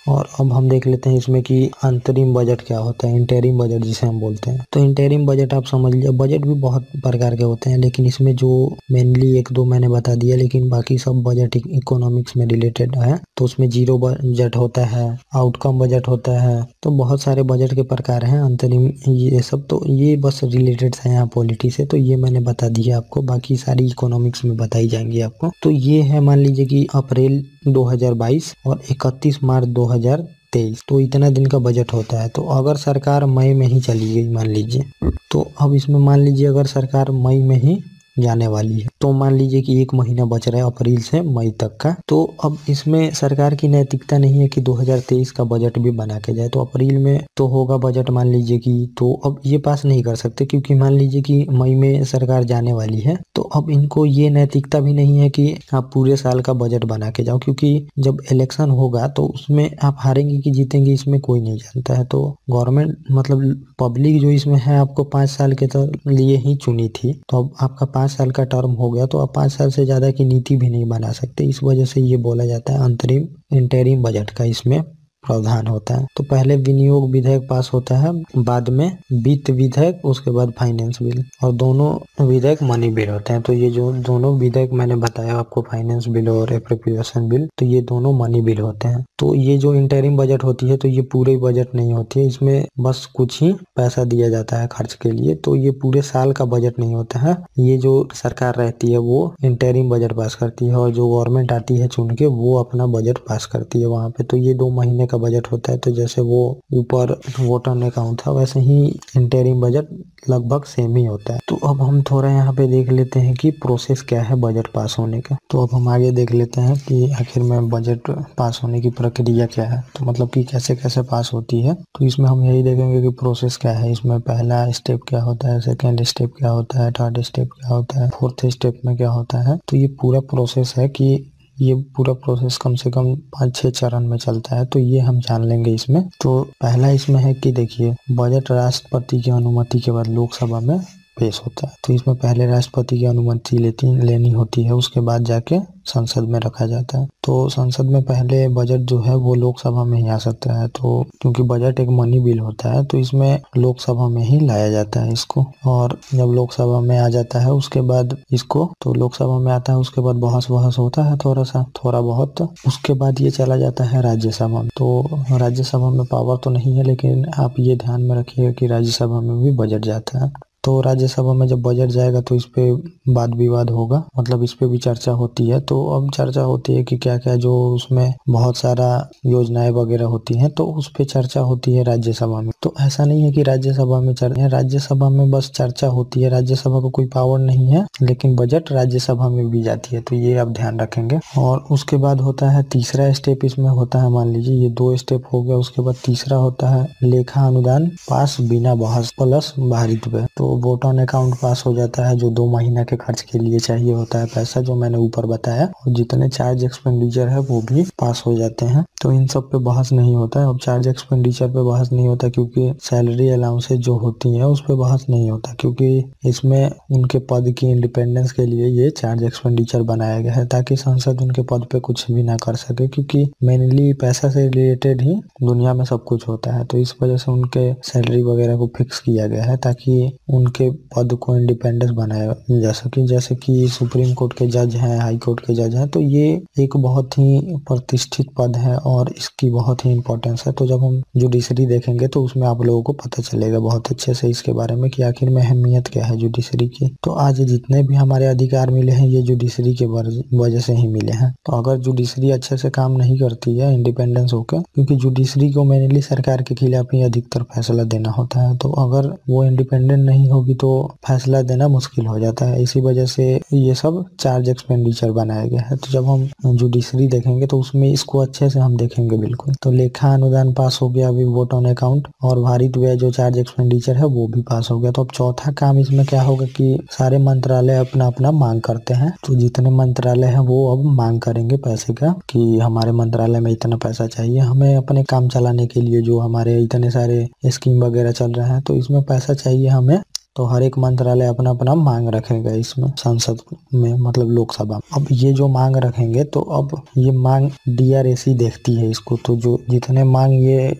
[SPEAKER 2] और अब हम देख लेते हैं इसमें कि अंतरिम बजट क्या होता है, इंटरिम बजट जिसे हम बोलते हैं। तो इंटरिम बजट आप समझ लिया, बजट भी बहुत प्रकार के होते हैं, लेकिन इसमें जो मेनली एक दो मैंने बता दिया, लेकिन बाकी सब बजट इकोनॉमिक्स में रिलेटेड है। तो उसमें जीरो बजट होता है, आउटकम बजट होता है, तो बहुत सारे बजट के प्रकार हैं, अंतरिम ये सब। तो ये बस रिलेटेड है यहाँ पॉलिटी से, तो ये मैंने बता दिया आपको, बाकी सारी इकोनॉमिक्स में बताई जाएंगी आपको। तो ये है मान लीजिए कि अप्रैल 2022 और 31 मार्च 2023, तो इतना दिन का बजट होता है। तो अगर सरकार मई में ही चली गई मान लीजिए, तो अब इसमें मान लीजिए अगर सरकार मई में ही जाने वाली है, तो मान लीजिए कि एक महीना बच रहा है अप्रैल से मई तक का। तो अब इसमें सरकार की नैतिकता नहीं है कि 2023 का बजट भी बना के जाए। तो अप्रैल में तो होगा बजट मान लीजिए कि, तो अब ये पास नहीं कर सकते, क्योंकि मान लीजिए कि मई में सरकार जाने वाली है। तो अब इनको ये नैतिकता भी नहीं है कि आप पूरे साल का बजट बना के जाओ, क्योंकि जब इलेक्शन होगा तो उसमें आप हारेंगे कि जीतेंगे इसमें कोई नहीं जानता है। तो गवर्नमेंट मतलब पब्लिक जो इसमें है आपको 5 साल के लिए ही चुनी थी, तो अब आपका 5 साल का टर्म हो गया, तो आप 5 साल से ज्यादा की नीति भी नहीं बना सकते। इस वजह से ये बोला जाता है अंतरिम इंटरिम बजट का इसमें प्रावधान होता है। तो पहले विनियोग विधेयक पास होता है, बाद में वित्त विधेयक, उसके बाद फाइनेंस बिल, और दोनों विधेयक मनी बिल होते हैं। तो ये जो दोनों विधेयक मैंने बताया आपको, फाइनेंस बिल और एप्रोप्रिएशन बिल, तो ये दोनों मनी बिल होते हैं। तो ये जो इंटरिम बजट होती है, तो ये पूरे बजट नहीं होती है, इसमें बस कुछ ही पैसा दिया जाता है खर्च के लिए। तो ये पूरे साल का बजट नहीं होता है। ये जो सरकार रहती है वो इंटरिम बजट पास करती है, और जो गवर्नमेंट आती है चुन के वो अपना बजट पास करती है वहां पे। तो ये 2 महीने का बजट होता है। तो जैसे वो ऊपर वोट ऑन अकाउंट था, वैसे ही इंटरिम बजट लगभग सेम ही होता है। तो अब हम थोड़ा यहाँ पे देख लेते हैं कि प्रोसेस क्या है बजट पास होने का। तो अब हम आगे देख लेते हैं कि आखिर में बजट पास होने की प्रक्रिया क्या है, तो मतलब कि कैसे कैसे पास होती है। तो इसमें हम यही देखेंगे कि प्रोसेस क्या है, इसमें पहला स्टेप क्या होता है, सेकेंड स्टेप क्या होता है, थर्ड स्टेप क्या होता है, फोर्थ स्टेप में क्या होता है। तो ये पूरा प्रोसेस है कि ये पूरा प्रोसेस कम से कम 5-6 चरण में चलता है, तो ये हम जान लेंगे इसमें। तो पहला इसमें है कि देखिए, बजट राष्ट्रपति की अनुमति के बाद लोकसभा में पेश होता है। तो इसमें पहले राष्ट्रपति की अनुमति लेनी होती है, उसके बाद जाके संसद में रखा जाता है। तो संसद में पहले बजट जो है वो लोकसभा में ही आ सकता है। तो क्योंकि बजट एक मनी बिल होता है, तो इसमें लोकसभा में ही लाया जाता है इसको। और जब लोकसभा में आ जाता है उसके बाद इसको, तो लोकसभा में आता है, उसके बाद बहस होता है थोड़ा बहुत, उसके बाद ये चला जाता है राज्यसभा में। तो राज्यसभा में पावर तो नहीं है, लेकिन आप ये ध्यान में रखिएगा कि राज्यसभा में भी बजट जाता है। तो राज्यसभा में जब बजट जाएगा तो इस पे वाद विवाद होगा, मतलब इस पे भी चर्चा होती है। तो अब चर्चा होती है कि क्या क्या, जो उसमें बहुत सारा योजनाएं वगैरह होती हैं, तो उस पे चर्चा होती है राज्यसभा में। तो ऐसा नहीं है कि राज्यसभा में राज्यसभा में बस चर्चा होती है, राज्यसभा को कोई पावर नहीं है, लेकिन बजट राज्यसभा में भी जाती है। तो ये आप ध्यान रखेंगे। और उसके बाद होता है तीसरा स्टेप, इसमें होता है, मान लीजिए ये 2 स्टेप हो गया। उसके बाद तीसरा होता है लेखा अनुदान पास बिना बहस प्लस भारित पे। तो वोट ऑन अकाउंट पास हो जाता है, जो 2 महीना के खर्च के लिए चाहिए होता है पैसा, जो मैंने ऊपर बताया, और जितने चार्ज एक्सपेंडिचर है वो भी पास हो जाते हैं। तो इन सब पे बहस नहीं होता है। अब चार्ज एक्सपेंडिचर पे बहस नहीं होता, क्योंकि सैलरी अलाउंसेज जो होती है उस पे बहस नहीं होता, क्योंकि इसमें उनके पद की इंडिपेंडेंस के लिए ये चार्ज एक्सपेंडिचर बनाया गया है, ताकि संसद उनके पद पे कुछ भी ना कर सके, क्योंकि मेनली पैसा से रिलेटेड ही दुनिया में सब कुछ होता है। तो इस वजह से उनके सैलरी वगैरह को फिक्स किया गया है, ताकि उनके पद को इंडिपेंडेंस बनाया जा सके। जैसे कि सुप्रीम कोर्ट के जज हैं, हाई कोर्ट के जज हैं, तो ये एक बहुत ही प्रतिष्ठित पद है और इसकी बहुत ही इंपॉर्टेंस है। तो जब हम जुडिशरी देखेंगे तो उसमें आप लोगों को पता चलेगा बहुत अच्छे से इसके बारे में कि आखिर में अहमियत क्या है जुडिशरी की। तो आज जितने भी हमारे अधिकार मिले हैं ये जुडिशरी के वजह से ही मिले हैं। तो अगर जुडिशरी अच्छे से काम नहीं करती है इंडिपेंडेंस होकर, क्योंकि जुडिशरी को मेनली सरकार के खिलाफ ही अधिकतर फैसला देना होता है, तो अगर वो इंडिपेंडेंट नहीं होगी तो फैसला देना मुश्किल हो जाता है। इसी वजह से ये सब चार्ज एक्सपेंडिचर बनाया गया है। तो जब हम जुडिशरी देखेंगे तो उसमें इसको अच्छे से हम देखेंगे बिल्कुल। तो लेखा अनुदान पास हो गया, अभी वोट ऑन अकाउंट, और भारित व्यय जो चार्ज एक्सपेंडिचर है वो भी पास हो गया। तो अब चौथा काम इसमें क्या होगा कि सारे मंत्रालय अपना अपना मांग करते हैं। तो जितने मंत्रालय हैं वो अब मांग करेंगे पैसे का, कि हमारे मंत्रालय में इतना पैसा चाहिए हमें अपने काम चलाने के लिए, जो हमारे इतने सारे स्कीम वगैरह चल रहे हैं, तो इसमें पैसा चाहिए हमें। तो हर एक मंत्रालय अपना अपना मांग रखेगा इसमें संसद में, मतलब लोकसभा में। अब ये जो मांग रखेंगे तो अब ये मांग DRAC देखती है इसको, तो जो जितने मांग ये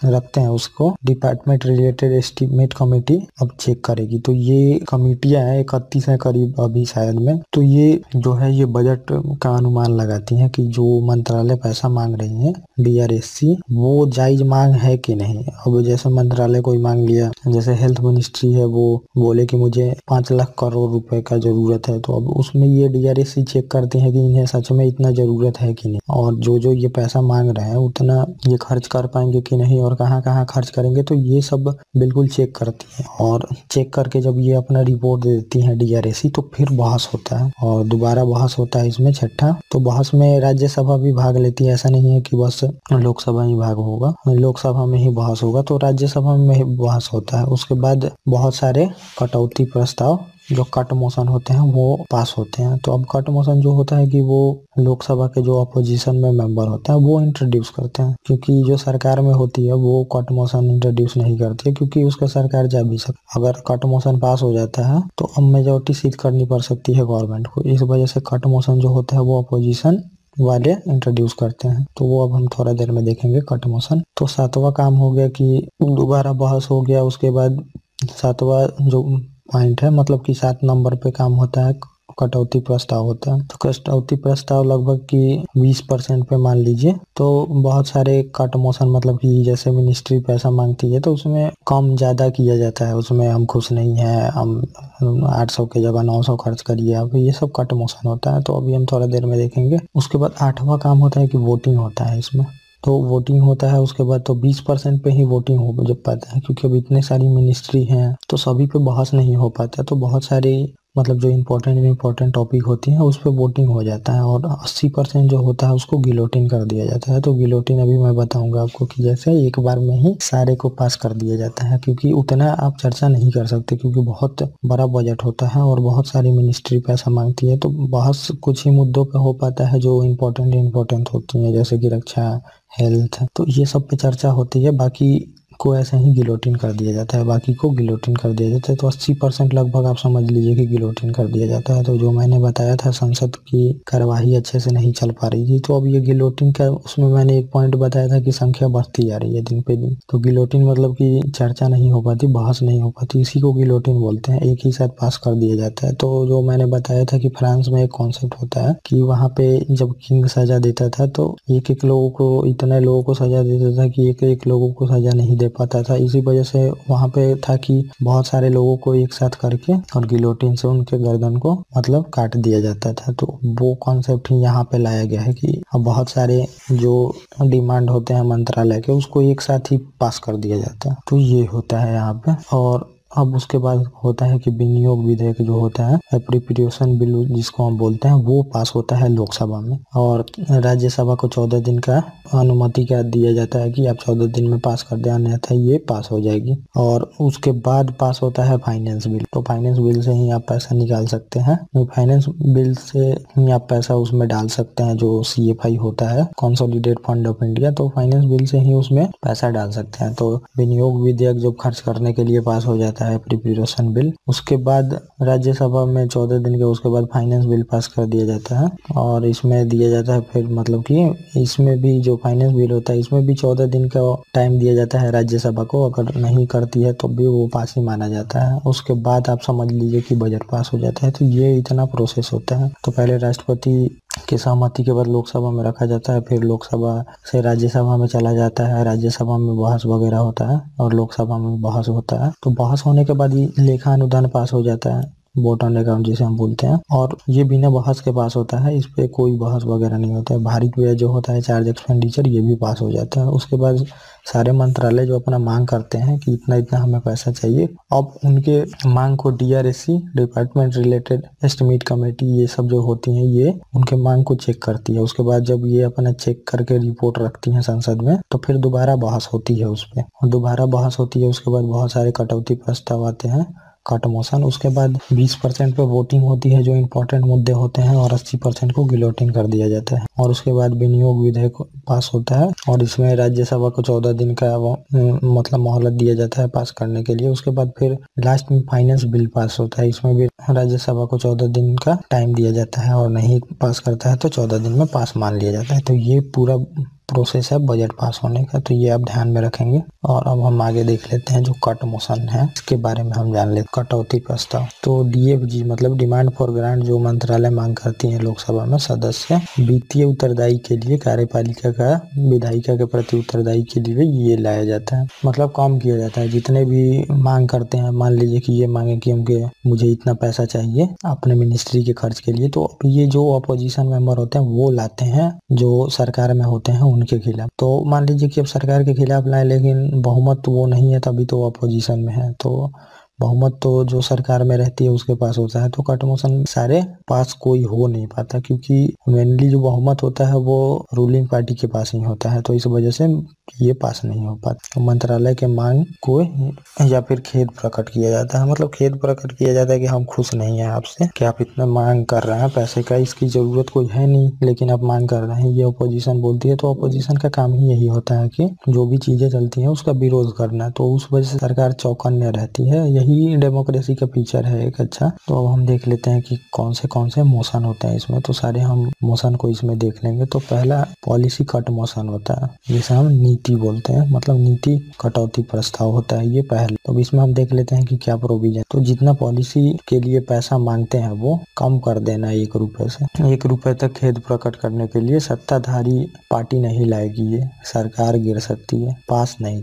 [SPEAKER 2] रखते हैं उसको डिपार्टमेंट रिलेटेड एस्टीमेट कमेटी अब चेक करेगी। तो ये कमेटियां हैं 31 है करीब अभी शायद में, तो ये जो है ये बजट का अनुमान लगाती हैं कि जो मंत्रालय पैसा मांग रही है DRAC वो जायज मांग है कि नहीं। अब जैसे मंत्रालय कोई मांग लिया, जैसे हेल्थ मिनिस्ट्री है वो बोले कि मुझे 5 लाख करोड़ रुपए का जरूरत है, तो अब उसमें ये DRAC चेक करते हैं कि इन्हें सच में इतना जरूरत है कि नहीं, और जो ये पैसा मांग रहे हैं उतना ये खर्च कर पाएंगे कि नहीं और कहाँ कहाँ खर्च करेंगे, तो ये सब बिल्कुल चेक करती है। और चेक करके जब ये अपना रिपोर्ट दे देती है DRAC तो फिर बहस होता है और दोबारा बहस होता है इसमें छठा। तो बहस में राज्यसभा भी भाग लेती है, ऐसा नहीं है कि बस लोकसभा ही भाग होगा, लोकसभा में ही बहस होगा तो राज्यसभा में ही बहस होता है। उसके बाद बहुत सारे कटौती प्रस्ताव जो कट मोशन होते हैं वो पास होते हैं। तो अब कट मोशन जो होता है कि वो लोकसभा के जो अपोजिशन में मेंबर होते हैं वो इंट्रोड्यूस करते हैं, क्योंकि जो सरकार में होती है वो कट मोशन इंट्रोड्यूस नहीं करती है, क्योंकि उसका सरकार जा भी सकती। अगर कट मोशन पास हो जाता है तो अब मेजोरिटी सीट करनी पड़ सकती है गवर्नमेंट को, इस वजह से कट मोशन जो होता है वो अपोजिशन वाले इंट्रोड्यूस करते हैं। तो वो अब हम थोड़ा देर में देखेंगे कट मोशन। तो 7वां काम हो गया कि दोबारा बहस हो गया। उसके बाद 7वां जो पॉइंट है, मतलब कि 7 नंबर पे काम होता है कटौती प्रस्ताव होता है। तो कटौती प्रस्ताव लगभग कि 20% पे मान लीजिए। तो बहुत सारे कट मोशन, मतलब कि जैसे मिनिस्ट्री पैसा मांगती है तो उसमें कम ज्यादा किया जाता है, उसमें हम खुश नहीं है, हम 800 के जगह 900 खर्च करिए, अब ये सब कट मोशन होता है। तो अभी हम थोड़ा देर में देखेंगे। उसके बाद 8वां काम होता है कि वोटिंग होता है इसमें। तो वोटिंग होता है उसके बाद तो 20% पे ही वोटिंग हो जब पाता है, क्योंकि अब इतने सारी मिनिस्ट्री हैं तो सभी पे बहस नहीं हो पाता। तो बहुत सारी मतलब जो इम्पोर्टेंट टॉपिक होती हैं उस पर वोटिंग हो जाता है और 80% जो होता है उसको गिलोटिन कर दिया जाता है। तो गिलोटिन अभी मैं बताऊंगा आपको कि जैसे एक बार में ही सारे को पास कर दिया जाता है, क्योंकि उतना आप चर्चा नहीं कर सकते क्योंकि बहुत बड़ा बजट होता है और बहुत सारी मिनिस्ट्री पैसा मांगती है। तो बहस कुछ ही मुद्दों पर हो पाता है जो इम्पोर्टेंट होती है, जैसे कि रक्षा, हेल्थ, तो ये सब पे चर्चा होती है। बाकी को ऐसे ही गिलोटिन कर दिया जाता है, बाकी को गिलोटिन कर दिया जाता है। तो 80% लगभग आप समझ लीजिए कि गिलोटिन कर दिया जाता है। तो जो मैंने बताया था संसद की कार्यवाही अच्छे से नहीं चल पा रही थी, तो अब ये गिलोटिन का, उसमें मैंने एक पॉइंट बताया था कि संख्या बढ़ती जा रही है दिन पे दिन। तो गिलोटिन मतलब कि चर्चा नहीं हो पाती, बहस नहीं हो पाती, इसी को गिलोटिन बोलते हैं। एक ही साथ पास कर दिया जाता है। तो जो मैंने बताया था कि फ्रांस में एक कॉन्सेप्ट होता है कि वहाँ पे जब किंग सजा देता था तो एक लोगों को, इतने लोगों को सजा देता था कि एक लोगों को सजा नहीं दे पाता था। इसी वजह से वहाँ पे था कि बहुत सारे लोगों को एक साथ करके और गिलोटिन से उनके गर्दन को मतलब काट दिया जाता था। तो वो कॉन्सेप्ट ही यहाँ पे लाया गया है कि अब बहुत सारे जो डिमांड होते हैं मंत्रालय के उसको एक साथ ही पास कर दिया जाता है। तो ये होता है यहाँ पे। और अब उसके बाद होता है कि विनियोग विधेयक जो होता है, एप्रोप्रिएशन बिल जिसको हम बोलते हैं, वो पास होता है लोकसभा में और राज्यसभा को 14 दिन का अनुमति का दिया जाता है कि आप 14 दिन में पास कर दें, अन्यथा ये पास हो जाएगी। और उसके बाद पास होता है फाइनेंस बिल। तो फाइनेंस बिल से ही आप पैसा निकाल सकते हैं, फाइनेंस बिल से ही आप पैसा उसमें डाल सकते हैं जो CFI होता है, कंसोलिडेटेड फंड ऑफ इंडिया। तो फाइनेंस बिल से ही उसमें पैसा डाल सकते हैं। तो विनियोग विधेयक जो खर्च करने के लिए पास हो जाता है एप्रोप्रिएशन बिल, उसके बाद राज्यसभा में 14 दिन के उसके बाद फाइनेंस बिल पास कर दिया जाता है। और इसमें दिया जाता है फिर, मतलब कि इसमें भी जो फाइनेंस बिल होता है इसमें भी 14 दिन का टाइम दिया जाता है राज्यसभा को, अगर नहीं करती है तो भी वो पास ही माना जाता है। उसके बाद आप समझ लीजिए कि बजट पास हो जाता है। तो ये इतना प्रोसेस होता है। तो पहले राष्ट्रपति की सहमति के बाद लोकसभा में रखा जाता है, फिर लोकसभा से राज्यसभा में चला जाता है, राज्यसभा में बहस वगैरह होता है और लोकसभा में बहस होता है। तो बहस होने के बाद ये लेखा अनुदान पास हो जाता है, वोट ऑन अकाउंट जिसे हम बोलते हैं, और ये बिना बहस के पास होता है, इस पे कोई बहस वगैरह नहीं होता है। भारित व्यय जो होता है, चार्ज एक्सपेंडिचर, ये भी पास हो जाता है। उसके बाद सारे मंत्रालय जो अपना मांग करते हैं कि इतना इतना हमें पैसा चाहिए, अब उनके मांग को DRAC, department related estimate committee, ये सब जो होती हैं ये उनके मांग को चेक करती है। उसके बाद जब ये अपना चेक करके रिपोर्ट रखती है संसद में तो फिर दोबारा बहस होती है उस पर, और दोबारा बहस होती है। उसके बाद बहुत सारे कटौती प्रस्ताव आते हैं। Cut motion. उसके बाद 20% पे वोटिंग होती है जो इम्पोर्टेंट मुद्दे होते हैं और 80% को गिलोटिन कर दिया जाता है। और उसके बाद विनियोग विधेयक पास होता है और इसमें राज्यसभा को 14 दिन का मतलब मोहलत दिया जाता है पास करने के लिए। उसके बाद फिर लास्ट में फाइनेंस बिल पास होता है, इसमें भी राज्यसभा को 14 दिन का टाइम दिया जाता है और नहीं पास करता है तो 14 दिन में पास मान लिया जाता है। तो ये पूरा प्रोसेस है बजट पास होने का, तो ये आप ध्यान में रखेंगे। और अब हम आगे देख लेते हैं जो कट मोशन है इसके बारे में हम जान लेते हैं। कटौती प्रस्ताव तो DFG मतलब डिमांड फॉर ग्रांट जो मंत्रालय मांग करती है लोकसभा में सदस्य वित्तीय उत्तरदायी के लिए कार्यपालिका का विधायिका के प्रति उत्तरदायी के लिए ये लाया जाता है, मतलब कम किया जाता है। जितने भी मांग करते हैं, मान लीजिए कि ये मांगे कि मुझे इतना पैसा चाहिए अपने मिनिस्ट्री के खर्च के लिए, तो ये जो अपोजिशन मेंबर होते हैं वो लाते हैं जो सरकार में होते हैं उनके खिलाफ। तो मान लीजिए कि अब सरकार के खिलाफ लाए लेकिन बहुमत तो वो नहीं है, तभी तो अपोजिशन में है। तो बहुमत तो जो सरकार में रहती है उसके पास होता है। तो कट मोशन सारे पास कोई हो नहीं पाता क्योंकि मेनली जो बहुमत होता है वो रूलिंग पार्टी के पास ही होता है, तो इस वजह से ये पास नहीं हो पाता। तो मंत्रालय के मांग को या फिर खेद प्रकट किया जाता है, मतलब खेद प्रकट किया जाता है कि हम खुश नहीं है आपसे कि आप इतना मांग कर रहे हैं पैसे का, इसकी जरूरत कोई है नहीं लेकिन आप मांग कर रहे हैं, ये अपोजिशन बोलती है। तो अपोजिशन का काम ही यही होता है कि जो भी चीजें चलती हैं उसका विरोध करना, तो उस वजह से सरकार चौकन्ने रहती है। यही डेमोक्रेसी का फीचर है एक अच्छा। तो अब हम देख लेते हैं कि कौन से मोशन होते हैं इसमें, तो सारे हम मोशन को इसमें देख लेंगे। तो पहला पॉलिसी कट मोशन होता है जिसे हम नीति बोलते हैं, मतलब नीति कटौती प्रस्ताव होता है ये पहले। तो इसमें हम देख लेते हैं कि क्या प्रोविजन। तो जितना पॉलिसी के लिए पैसा मांगते हैं वो कम कर देना 1 रुपए से। 1 रुपए तक खेद प्रकट करने के लिए सत्ताधारी पार्टी नहीं लाएगी, ये सरकार गिर सकती है पास नहीं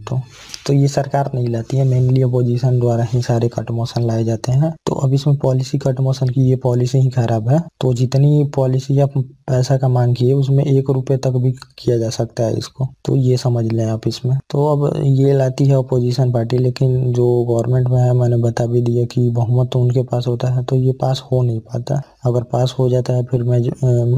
[SPEAKER 2] तो ये सरकार नहीं लाती है, मेनली अपोजिशन द्वारा ही सारे कट मोशन लाए जाते हैं। तो अब इसमें पॉलिसी कट मोशन की ये पॉलिसी ही खराब है, तो जितनी पॉलिसी आप पैसा का मांग किए उसमें 1 रुपए तक भी किया जा सकता है इसको, तो ये समझ लें आप इसमें। तो अब ये लाती है अपोजिशन पार्टी, लेकिन जो गवर्नमेंट में है मैंने बता भी दिया कि बहुमत तो उनके पास होता है, तो ये पास हो नहीं पाता। अगर पास हो जाता है फिर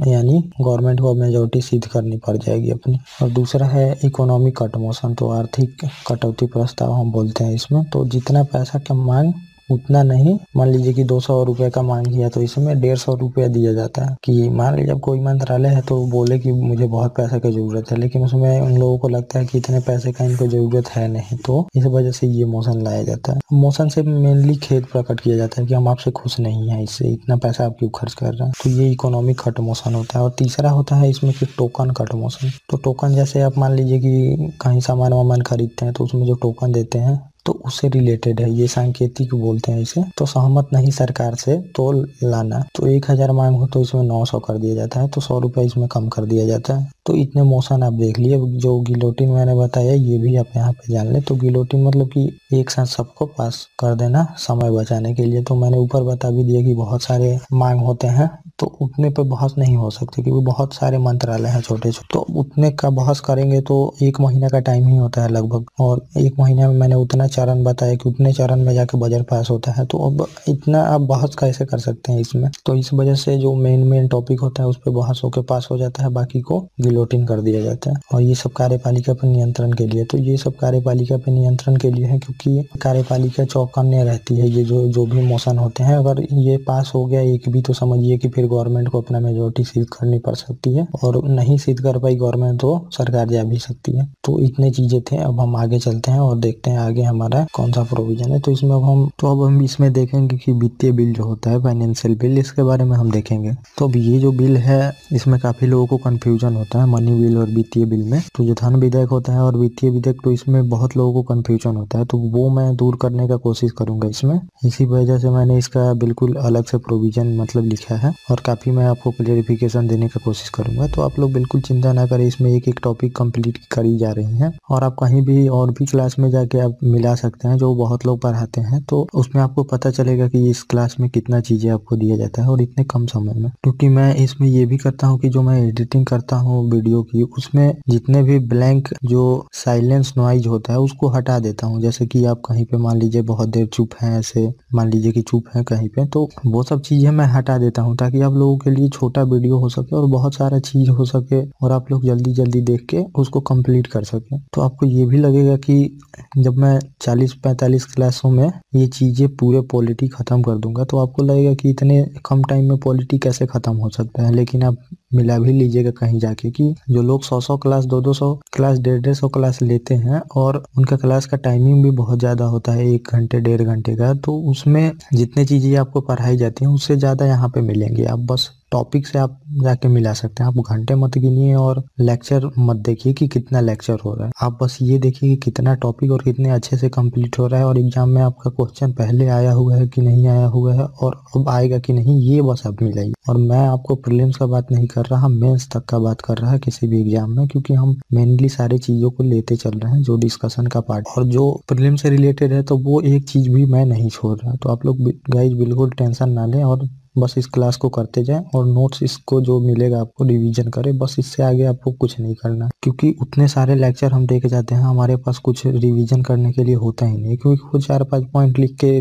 [SPEAKER 2] यानी गवर्नमेंट को मेजॉरिटी सिद्ध करनी पड़ जाएगी अपनी। और दूसरा है इकोनॉमिक कट मोशन, तो आर्थिक कटौती प्रस्ताव हम बोलते हैं इसमें। तो जितना पैसा का मांग उतना नहीं, मान लीजिए कि 200 रुपए का मांग किया तो इसमें 150 रुपया दिया जाता है। कि मान लीजिए जब कोई मंत्रालय है तो बोले कि मुझे बहुत पैसे की जरूरत है, लेकिन उसमें उन लोगों को लगता है कि इतने पैसे का इनको जरूरत है नहीं, तो इस वजह से ये मोशन लाया जाता है। मोशन से मेनली खेद प्रकट किया जाता है कि हम आपसे खुश नहीं है, इससे इतना पैसा आप क्यों खर्च कर रहे हैं। तो ये इकोनॉमिक कट मोशन होता है। और तीसरा होता है इसमें कि टोकन कट मोशन। तो टोकन जैसे आप मान लीजिए कि कहीं सामान वामान खरीदते हैं तो उसमें जो टोकन देते हैं तो उससे रिलेटेड है, ये सांकेतिक बोलते हैं इसे। तो सहमत नहीं सरकार से तो लाना, तो 1000 मांग हो तो इसमें 900 कर दिया जाता है, तो 100 रुपये इसमें कम कर दिया जाता है। तो इतने मोशन आप देख लिए। जो गिलोटिन मैंने बताया ये भी आप यहाँ पे जान ले। तो गिलोटिन मतलब कि एक साथ सबको पास कर देना समय बचाने के लिए। तो मैंने ऊपर बता भी दिया कि बहुत सारे मांग होते हैं तो उतने पे बहस नहीं हो सकती क्योंकि बहुत सारे मंत्रालय हैं छोटे छोटे, तो उतने का बहस करेंगे तो 1 महीना का टाइम ही होता है लगभग। और 1 महीने में मैंने उतना चरण बताया कि उतने चरण में जाके बजट पास होता है, तो अब इतना आप बहस कैसे कर सकते हैं इसमें। तो इस वजह से जो मेन टॉपिक होता है उस पर बहस होकर पास हो जाता है, बाकी को गिलोटिन कर दिया जाता है। और ये सब कार्यपालिका पर नियंत्रण के लिए। तो ये सब कार्यपालिका पर नियंत्रण के लिए है क्योंकि कार्यपालिका चौकन्ने रहती है। ये जो भी मोशन होते हैं अगर ये पास हो गया एक भी तो समझिए कि फिर गवर्नमेंट को अपना मेजोरिटी सिद्ध करनी पड़ सकती है, और नहीं सिद्ध कर पाई गवर्नमेंट तो सरकार जा भी सकती है। तो इतने चीजें थे। अब हम आगे चलते हैं और देखते हैं आगे हमारा कौन सा प्रोविजन है। तो इसमें अब हम इसमें देखेंगे कि वित्तीय बिल जो होता है फाइनेंशियल बिल, इसके बारे में हम देखेंगे। तो अब ये जो बिल है इसमें काफी लोगों को कंफ्यूजन होता है मनी बिल और वित्तीय बिल में। तो जो धन विधेयक होता है और वित्तीय विधेयक, तो इसमें बहुत लोगों को कंफ्यूजन होता है, तो वो मैं दूर करने का कोशिश करूंगा इसमें। इसी वजह से मैंने इसका बिल्कुल अलग से प्रोविजन मतलब लिखा है और काफी मैं आपको क्लेरिफिकेशन देने का कोशिश करूंगा। तो आप लोग बिल्कुल चिंता ना करें, इसमें एक एक टॉपिक कंप्लीट करी जा रही है और आप कहीं भी और भी क्लास में जाके आप मिला सकते हैं जो बहुत लोग पढ़ाते हैं, तो उसमें आपको पता चलेगा कि इस क्लास में कितना चीजें आपको दिया जाता है और इतने कम समय में। क्योंकि मैं इसमें ये भी करता हूँ कि जो मैं एडिटिंग करता हूँ वीडियो की, उसमें जितने भी ब्लैंक जो साइलेंस नॉइज होता है उसको हटा देता हूँ। जैसे कि आप कहीं पे मान लीजिए बहुत देर चुप हैं, ऐसे मान लीजिए कि चुप है कहीं पे, तो वो सब चीजें मैं हटा देता हूँ ताकि आप लोगों के लिए छोटा वीडियो हो सके और बहुत सारा चीज हो सके और आप लोग जल्दी जल्दी देख के उसको कंप्लीट कर सके। तो आपको ये भी लगेगा कि जब मैं 40-45 क्लासों में ये चीजें पूरे पॉलिटी खत्म कर दूंगा तो आपको लगेगा कि इतने कम टाइम में पॉलिटी कैसे खत्म हो सकता है। लेकिन आप मिला भी लीजिएगा कहीं जाके कि जो लोग 100-100 क्लास 200-200 क्लास 150-150 क्लास लेते हैं और उनका क्लास का टाइमिंग भी बहुत ज्यादा होता है, 1 घंटे 1.5 घंटे का, तो उसमें जितनी चीजें आपको पढ़ाई जाती हैं उससे ज्यादा यहाँ पे मिलेंगी। आप बस टॉपिक से आप जाके मिला सकते हैं। आप घंटे मत गिनिए और लेक्चर मत देखिए कि कितना लेक्चर हो रहा है, आप बस ये देखिए कि कितना टॉपिक और कितने अच्छे से कंप्लीट हो रहा है और एग्जाम में आपका क्वेश्चन पहले आया हुआ है कि नहीं आया हुआ है और अब आएगा कि नहीं, ये बस आप मिलाइए। और मैं आपको प्रीलिम्स का बात नहीं कर रहा, मेंस तक का बात कर रहा है किसी भी एग्जाम में, क्योंकि हम मेनली सारी चीजों को लेते चल रहे हैं जो डिस्कशन का पार्ट और जो प्रीलिम से रिलेटेड है, तो वो एक चीज भी मैं नहीं छोड़ रहा। तो आप लोग गाइज बिल्कुल टेंशन ना लें और बस इस क्लास को करते जाएं और नोट्स इसको जो मिलेगा आपको रिवीजन करें, बस इससे आगे आपको कुछ नहीं करना। क्योंकि उतने सारे लेक्चर हम देके जाते हैं, हमारे पास कुछ रिवीजन करने के लिए होता ही नहीं, क्योंकि वो 4-5 पॉइंट लिख के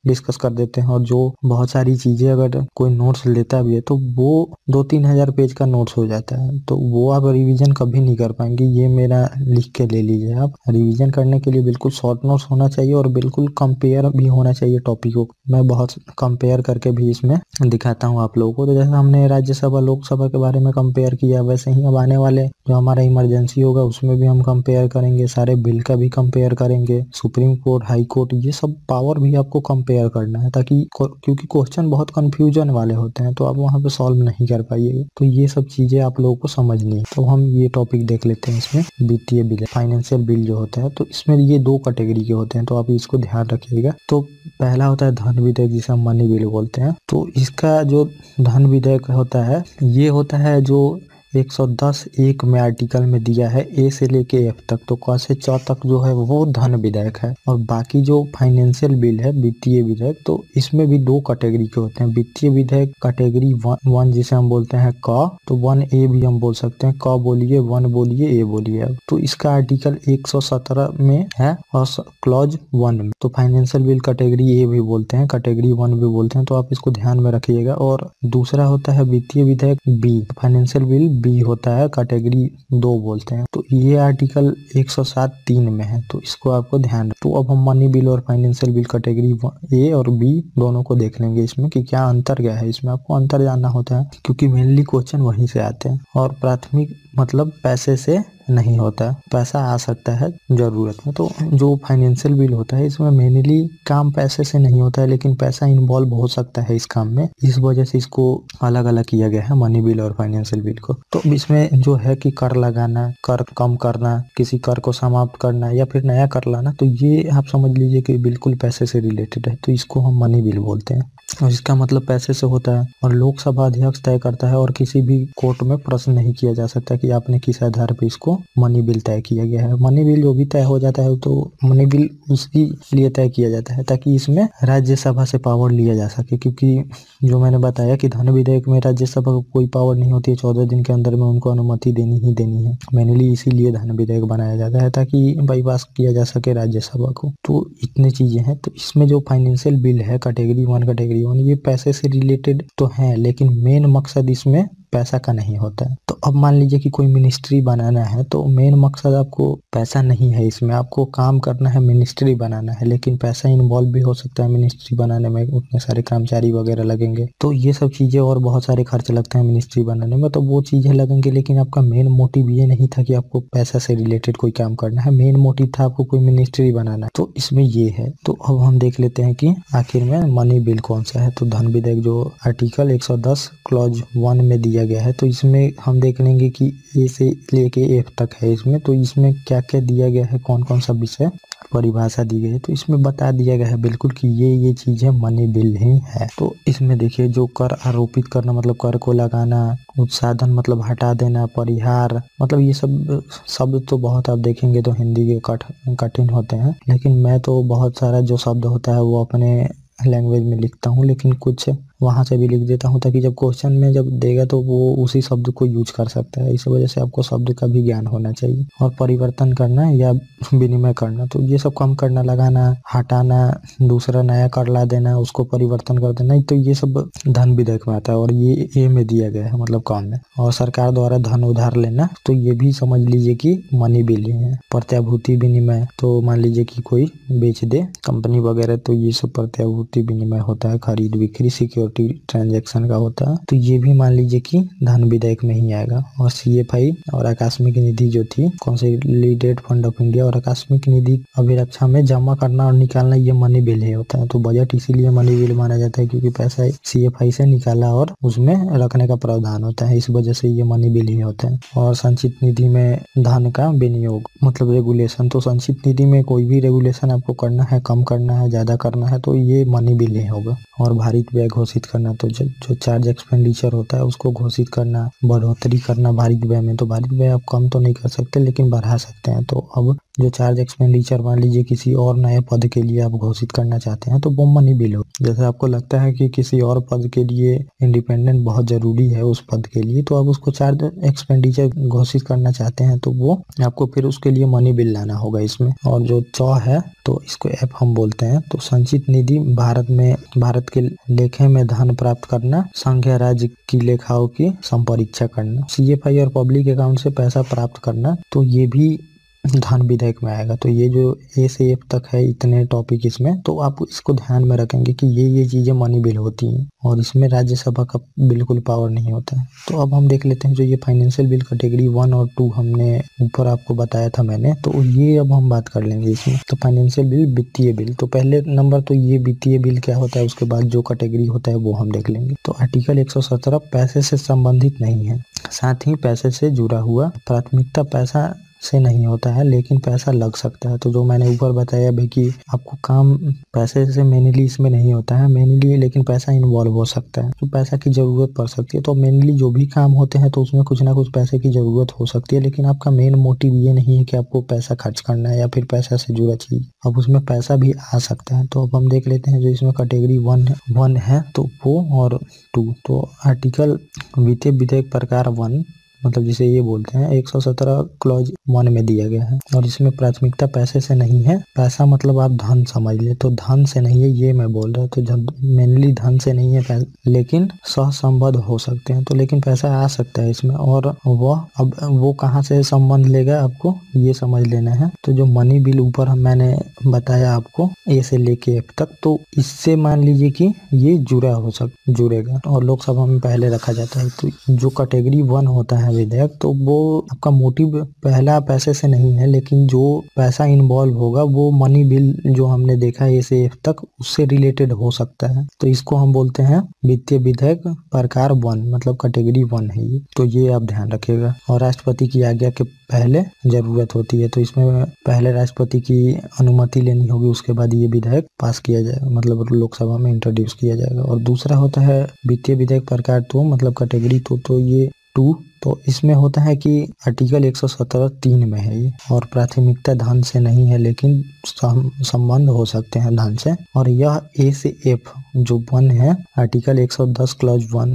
[SPEAKER 2] डिस्कस कर देते हैं और जो बहुत सारी चीजें अगर कोई नोट्स लेता भी है तो वो 2-3 हजार पेज का नोट्स हो जाता है, तो वो आप रिवीजन कभी नहीं कर पाएंगे। ये मेरा लिख के ले लीजिए, आप रिवीजन करने के लिए बिल्कुल शॉर्ट नोट्स होना चाहिए और बिल्कुल कंपेयर भी होना चाहिए टॉपिकों को। मैं बहुत कंपेयर करके भी इसमें दिखाता हूँ आप लोगों को। तो जैसे हमने राज्यसभा लोकसभा के बारे में कंपेयर किया, वैसे ही अब आने वाले जो हमारा इमरजेंसी होगा उसमें भी हम कंपेयर करेंगे, सारे बिल का भी कंपेयर करेंगे, सुप्रीम कोर्ट, हाई कोर्ट, ये सब पावर भी आपको कंपेयर करना है, ताकि क्योंकि क्वेश्चन बहुत कंफ्यूजन वाले होते हैं तो आप वहां पे सॉल्व नहीं कर पाइएगा। तो ये सब चीजें आप लोगों को समझनी है। तो हम ये टॉपिक देख लेते हैं। इसमें वित्तीय बिल, फाइनेंशियल बिल जो होता है, तो इसमें ये 2 कैटेगरी के होते हैं, तो आप इसको ध्यान रखिएगा। तो पहला होता है धन विधेयक, जिसे हम मनी बिल बोलते हैं। तो इसका जो धन विधेयक होता है, ये होता है जो 110(1) में आर्टिकल में दिया है, ए से लेके एफ तक, तो क से च तक जो है वो धन विधेयक है। और बाकी जो फाइनेंशियल बिल है, वित्तीय विधेयक, तो इसमें भी 2 कैटेगरी के होते हैं। वित्तीय विधेयक कैटेगरी 1 जिसे हम बोलते हैं क, तो 1A भी हम बोल सकते हैं, क बोलिए, 1 बोलिए, ए बोलिए। तो इसका आर्टिकल 117 में है और क्लॉज 1 में। तो फाइनेंशियल बिल कैटेगरी ए भी बोलते हैं, कैटेगरी 1 भी बोलते हैं, तो आप इसको ध्यान में रखिएगा। और दूसरा होता है वित्तीय विधेयक बी, फाइनेंशियल बिल बी होता है, कैटेगरी 2 बोलते हैं। तो ये आर्टिकल 107(3) में है, तो इसको आपको ध्यान रखो। तो अब हम मनी बिल और फाइनेंशियल बिल कैटेगरी ए और बी दोनों को देख लेंगे इसमें कि क्या अंतर क्या है। इसमें आपको अंतर जानना होता है क्योंकि मेनली क्वेश्चन वहीं से आते हैं और प्राथमिक मतलब पैसे से नहीं होता है, पैसा आ सकता है जरूरत में। तो जो फाइनेंशियल बिल होता है इसमें मेनली काम पैसे से नहीं होता है, लेकिन पैसा इन्वॉल्व हो सकता है इस काम में, इस वजह से इसको अलग अलग किया गया है मनी बिल और फाइनेंशियल बिल को। तो इसमें जो है कि कर लगाना, कर कम करना, किसी कर को समाप्त करना या फिर नया कर लाना, तो ये आप समझ लीजिए कि बिल्कुल पैसे से रिलेटेड है, तो इसको हम मनी बिल बोलते हैं और इसका मतलब पैसे से होता है। और लोकसभा अध्यक्ष तय करता है और किसी भी कोर्ट में प्रश्न नहीं किया जा सकता कि आपने किस आधार पर इसको मनी बिल तय किया गया है। मनी बिल जो भी तय हो जाता है तो मनी बिल उसकी लिए तय किया जाता है ताकि इसमें राज्यसभा से पावर लिया जा सके, क्योंकि जो मैंने बताया कि धन विधेयक में राज्यसभा को कोई पावर नहीं होती है, 14 दिन के अंदर में उनको अनुमति देनी ही देनी है। मेनली इसीलिए धन विधेयक बनाया जाता है ताकि बाईपास किया जा सके राज्यसभा को। तो इतनी चीजें हैं। तो इसमें जो फाइनेंशियल बिल है कैटेगरी 1, कैटेगरी 1, ये पैसे से रिलेटेड तो है, लेकिन मेन मकसद इसमें पैसा का नहीं होता है। तो अब मान लीजिए कि कोई मिनिस्ट्री बनाना है, तो मेन मकसद आपको पैसा नहीं है, इसमें आपको काम करना है, मिनिस्ट्री बनाना है, लेकिन पैसा इन्वॉल्व भी हो सकता है मिनिस्ट्री बनाने में, उतने सारे कर्मचारी वगैरह लगेंगे, तो ये सब चीजें और बहुत सारे खर्च लगते हैं मिनिस्ट्री बनाने में, तो वो चीजें लगेंगे। लेकिन आपका मेन मोटिव ये नहीं था कि आपको पैसा से रिलेटेड कोई काम करना है, मेन मोटिव था आपको कोई मिनिस्ट्री बनाना, तो इसमें ये है। तो अब हम देख लेते हैं कि आखिर में मनी बिल कौन सा है। तो धन विधेयक जो आर्टिकल 110 क्लॉज 1 में दिया गया है, तो इसमें हम देख लेंगे कि ए से लेके एफ तक है इसमें। तो इसमें क्या क्या दिया गया है, कौन कौन सा विषय परिभाषा दी गई है, तो इसमें बता दिया गया है बिल्कुल कि ये चीजें मनी बिल ही है। तो इसमें देखिए जो कर आरोपित करना मतलब कर को लगाना, उत्साधन मतलब हटा देना, परिहार मतलब ये सब शब्द तो बहुत आप देखेंगे तो हिंदी के कठिन होते हैं, लेकिन मैं तो बहुत सारा जो शब्द होता है वो अपने लैंग्वेज में लिखता हूँ, लेकिन कुछ वहाँ से भी लिख देता हूँ, ताकि जब क्वेश्चन में जब देगा तो वो उसी शब्द को यूज कर सकता है। इस वजह से आपको शब्द का भी ज्ञान होना चाहिए। और परिवर्तन करना या विनिमय करना, तो ये सब कम करना, लगाना, हटाना, दूसरा नया कर ला देना, उसको परिवर्तन कर देना, तो ये सब धन विधेयक में आता है और ये ए में दिया गया है, मतलब काम में। और सरकार द्वारा धन उधार लेना, तो ये भी समझ लीजिए कि मनी बिल ही है। प्रत्याभूति विनिमय, तो मान लीजिए कि कोई बेच दे कंपनी वगैरह, तो ये सब प्रत्याभूति विनिमय होता है। खरीद बिक्री सिक्योरिटी ट्रांजैक्शन का होता है, तो ये भी मान लीजिए कि धन विधेयक में ही आएगा। और CFI और आकस्मिक निधि जो थी, कंसोलिडेटेड फंड ऑफ इंडिया, और आकस्मिक निधि अभिरक्षा में जमा करना और निकालना, ये मनी बिल ही होता है। तो बजट इसीलिए मनी बिल माना जाता है, क्योंकि पैसा CFI से निकाला और उसमें रखने का प्रावधान होता है, इस वजह से ये मनी बिल ही होता है। और संचित निधि में धन का विनियोग, मतलब रेगुलेशन, तो संचित निधि में कोई भी रेगुलेशन आपको करना है, कम करना है, ज्यादा करना है, तो ये मनी बिल ही होगा। और भारित व्यय घोषित करना, तो जो चार्ज एक्सपेंडिचर होता है उसको घोषित करना, बढ़ोतरी करना भारित व्यय में। तो भारित व्यय आप कम तो नहीं कर सकते, लेकिन बढ़ा सकते हैं। तो अब जो चार्ज एक्सपेंडिचर मान लीजिए किसी और नए पद के लिए आप घोषित करना चाहते हैं, तो वो मनी बिल हो। जैसे आपको लगता है कि किसी और पद के लिए इंडिपेंडेंट बहुत जरूरी है उस पद के लिए, तो आप उसको चार्ज एक्सपेंडिचर घोषित करना चाहते हैं, तो वो आपको फिर उसके लिए मनी बिल लाना होगा इसमें। और जो चौ है, तो इसको एफ हम बोलते हैं। तो संचित निधि भारत के लेखे में धन प्राप्त करना, संघ या राज्य की लेखाओं की संपरीक्षा करना। CFI और पब्लिक अकाउंट से पैसा प्राप्त करना, तो ये भी धन विधेयक में आएगा। तो ये जो A से F तक है, इतने टॉपिक इसमें, तो आप इसको ध्यान में रखेंगे कि ये चीजें मनी बिल होती हैं, और इसमें राज्यसभा का बिल्कुल पावर नहीं होता है। तो अब हम देख लेते हैं जो ये फाइनेंशियल बिल कैटेगरी 1 और 2 हमने ऊपर आपको बताया था मैंने, तो ये अब हम बात कर लेंगे इसमें। तो फाइनेंशियल बिल, वित्तीय बिल, तो पहले नंबर तो ये वित्तीय बिल क्या होता है, उसके बाद जो कैटेगरी होता है वो हम देख लेंगे। तो आर्टिकल 117 पैसे से संबंधित नहीं है, साथ ही पैसे से जुड़ा हुआ। प्राथमिकता पैसा से नहीं होता है, लेकिन पैसा लग सकता है। तो जो मैंने ऊपर बताया भाई कि आपको काम पैसे से मेनली इसमें नहीं होता है, मेनली लेकिन पैसा इन्वॉल्व हो सकता है, तो पैसा की जरूरत पड़ सकती है। तो मेनली जो भी काम होते हैं तो उसमें कुछ ना कुछ पैसे की जरूरत हो सकती है, लेकिन आपका मेन मोटिव ये नहीं है कि आपको पैसा खर्च करना है या फिर पैसा से जुड़ा चीज, अब उसमें पैसा भी आ सकता है। तो अब हम देख लेते हैं जो इसमें कैटेगरी 1 है, तो वो और 2। तो आर्टिकल वित्तीय विधेयक प्रकार 1, मतलब जिसे ये बोलते हैं, 117 क्लॉज 1 में दिया गया है। और इसमें प्राथमिकता पैसे से नहीं है, पैसा मतलब आप धन समझ ले, तो धन से नहीं है ये मैं बोल रहा हूँ। तो मेनली धन से नहीं है, लेकिन सहसंबद्ध हो सकते हैं, तो लेकिन पैसा आ सकता है इसमें। और अब वो कहाँ से संबंध लेगा आपको ये समझ लेना है। तो जो मनी बिल ऊपर मैंने बताया आपको A से लेके F तक, तो इससे मान लीजिए कि ये जुड़ेगा और लोकसभा में पहले रखा जाता है। तो जो कैटेगरी 1 होता है विधेयक, तो वो आपका मोटिव पहला पैसे से नहीं है, लेकिन जो पैसा इन्वॉल्व होगा वो मनी बिल जो हमने देखा A से F तक, उससे रिलेटेड हो सकता है। तो इसको हम बोलते हैं वित्तीय विधेयक प्रकार 1, मतलब कैटेगरी 1 है ये। तो ये आप ध्यान रखिएगा। और राष्ट्रपति की आज्ञा के पहले जरूरत होती है, तो इसमें पहले राष्ट्रपति की अनुमति लेनी होगी, उसके बाद ये विधेयक पास किया जाएगा, मतलब लोकसभा में इंट्रोड्यूस किया जाएगा। और दूसरा होता है वित्तीय विधेयक प्रकार 2, मतलब कैटेगरी 2, तो ये 2, तो इसमें होता है कि आर्टिकल 117(3) में है ये, और प्राथमिकता धन से नहीं है, लेकिन संबंध हो सकते हैं धन से। और यह A से F जो 1 है, आर्टिकल 110 क्लॉज 1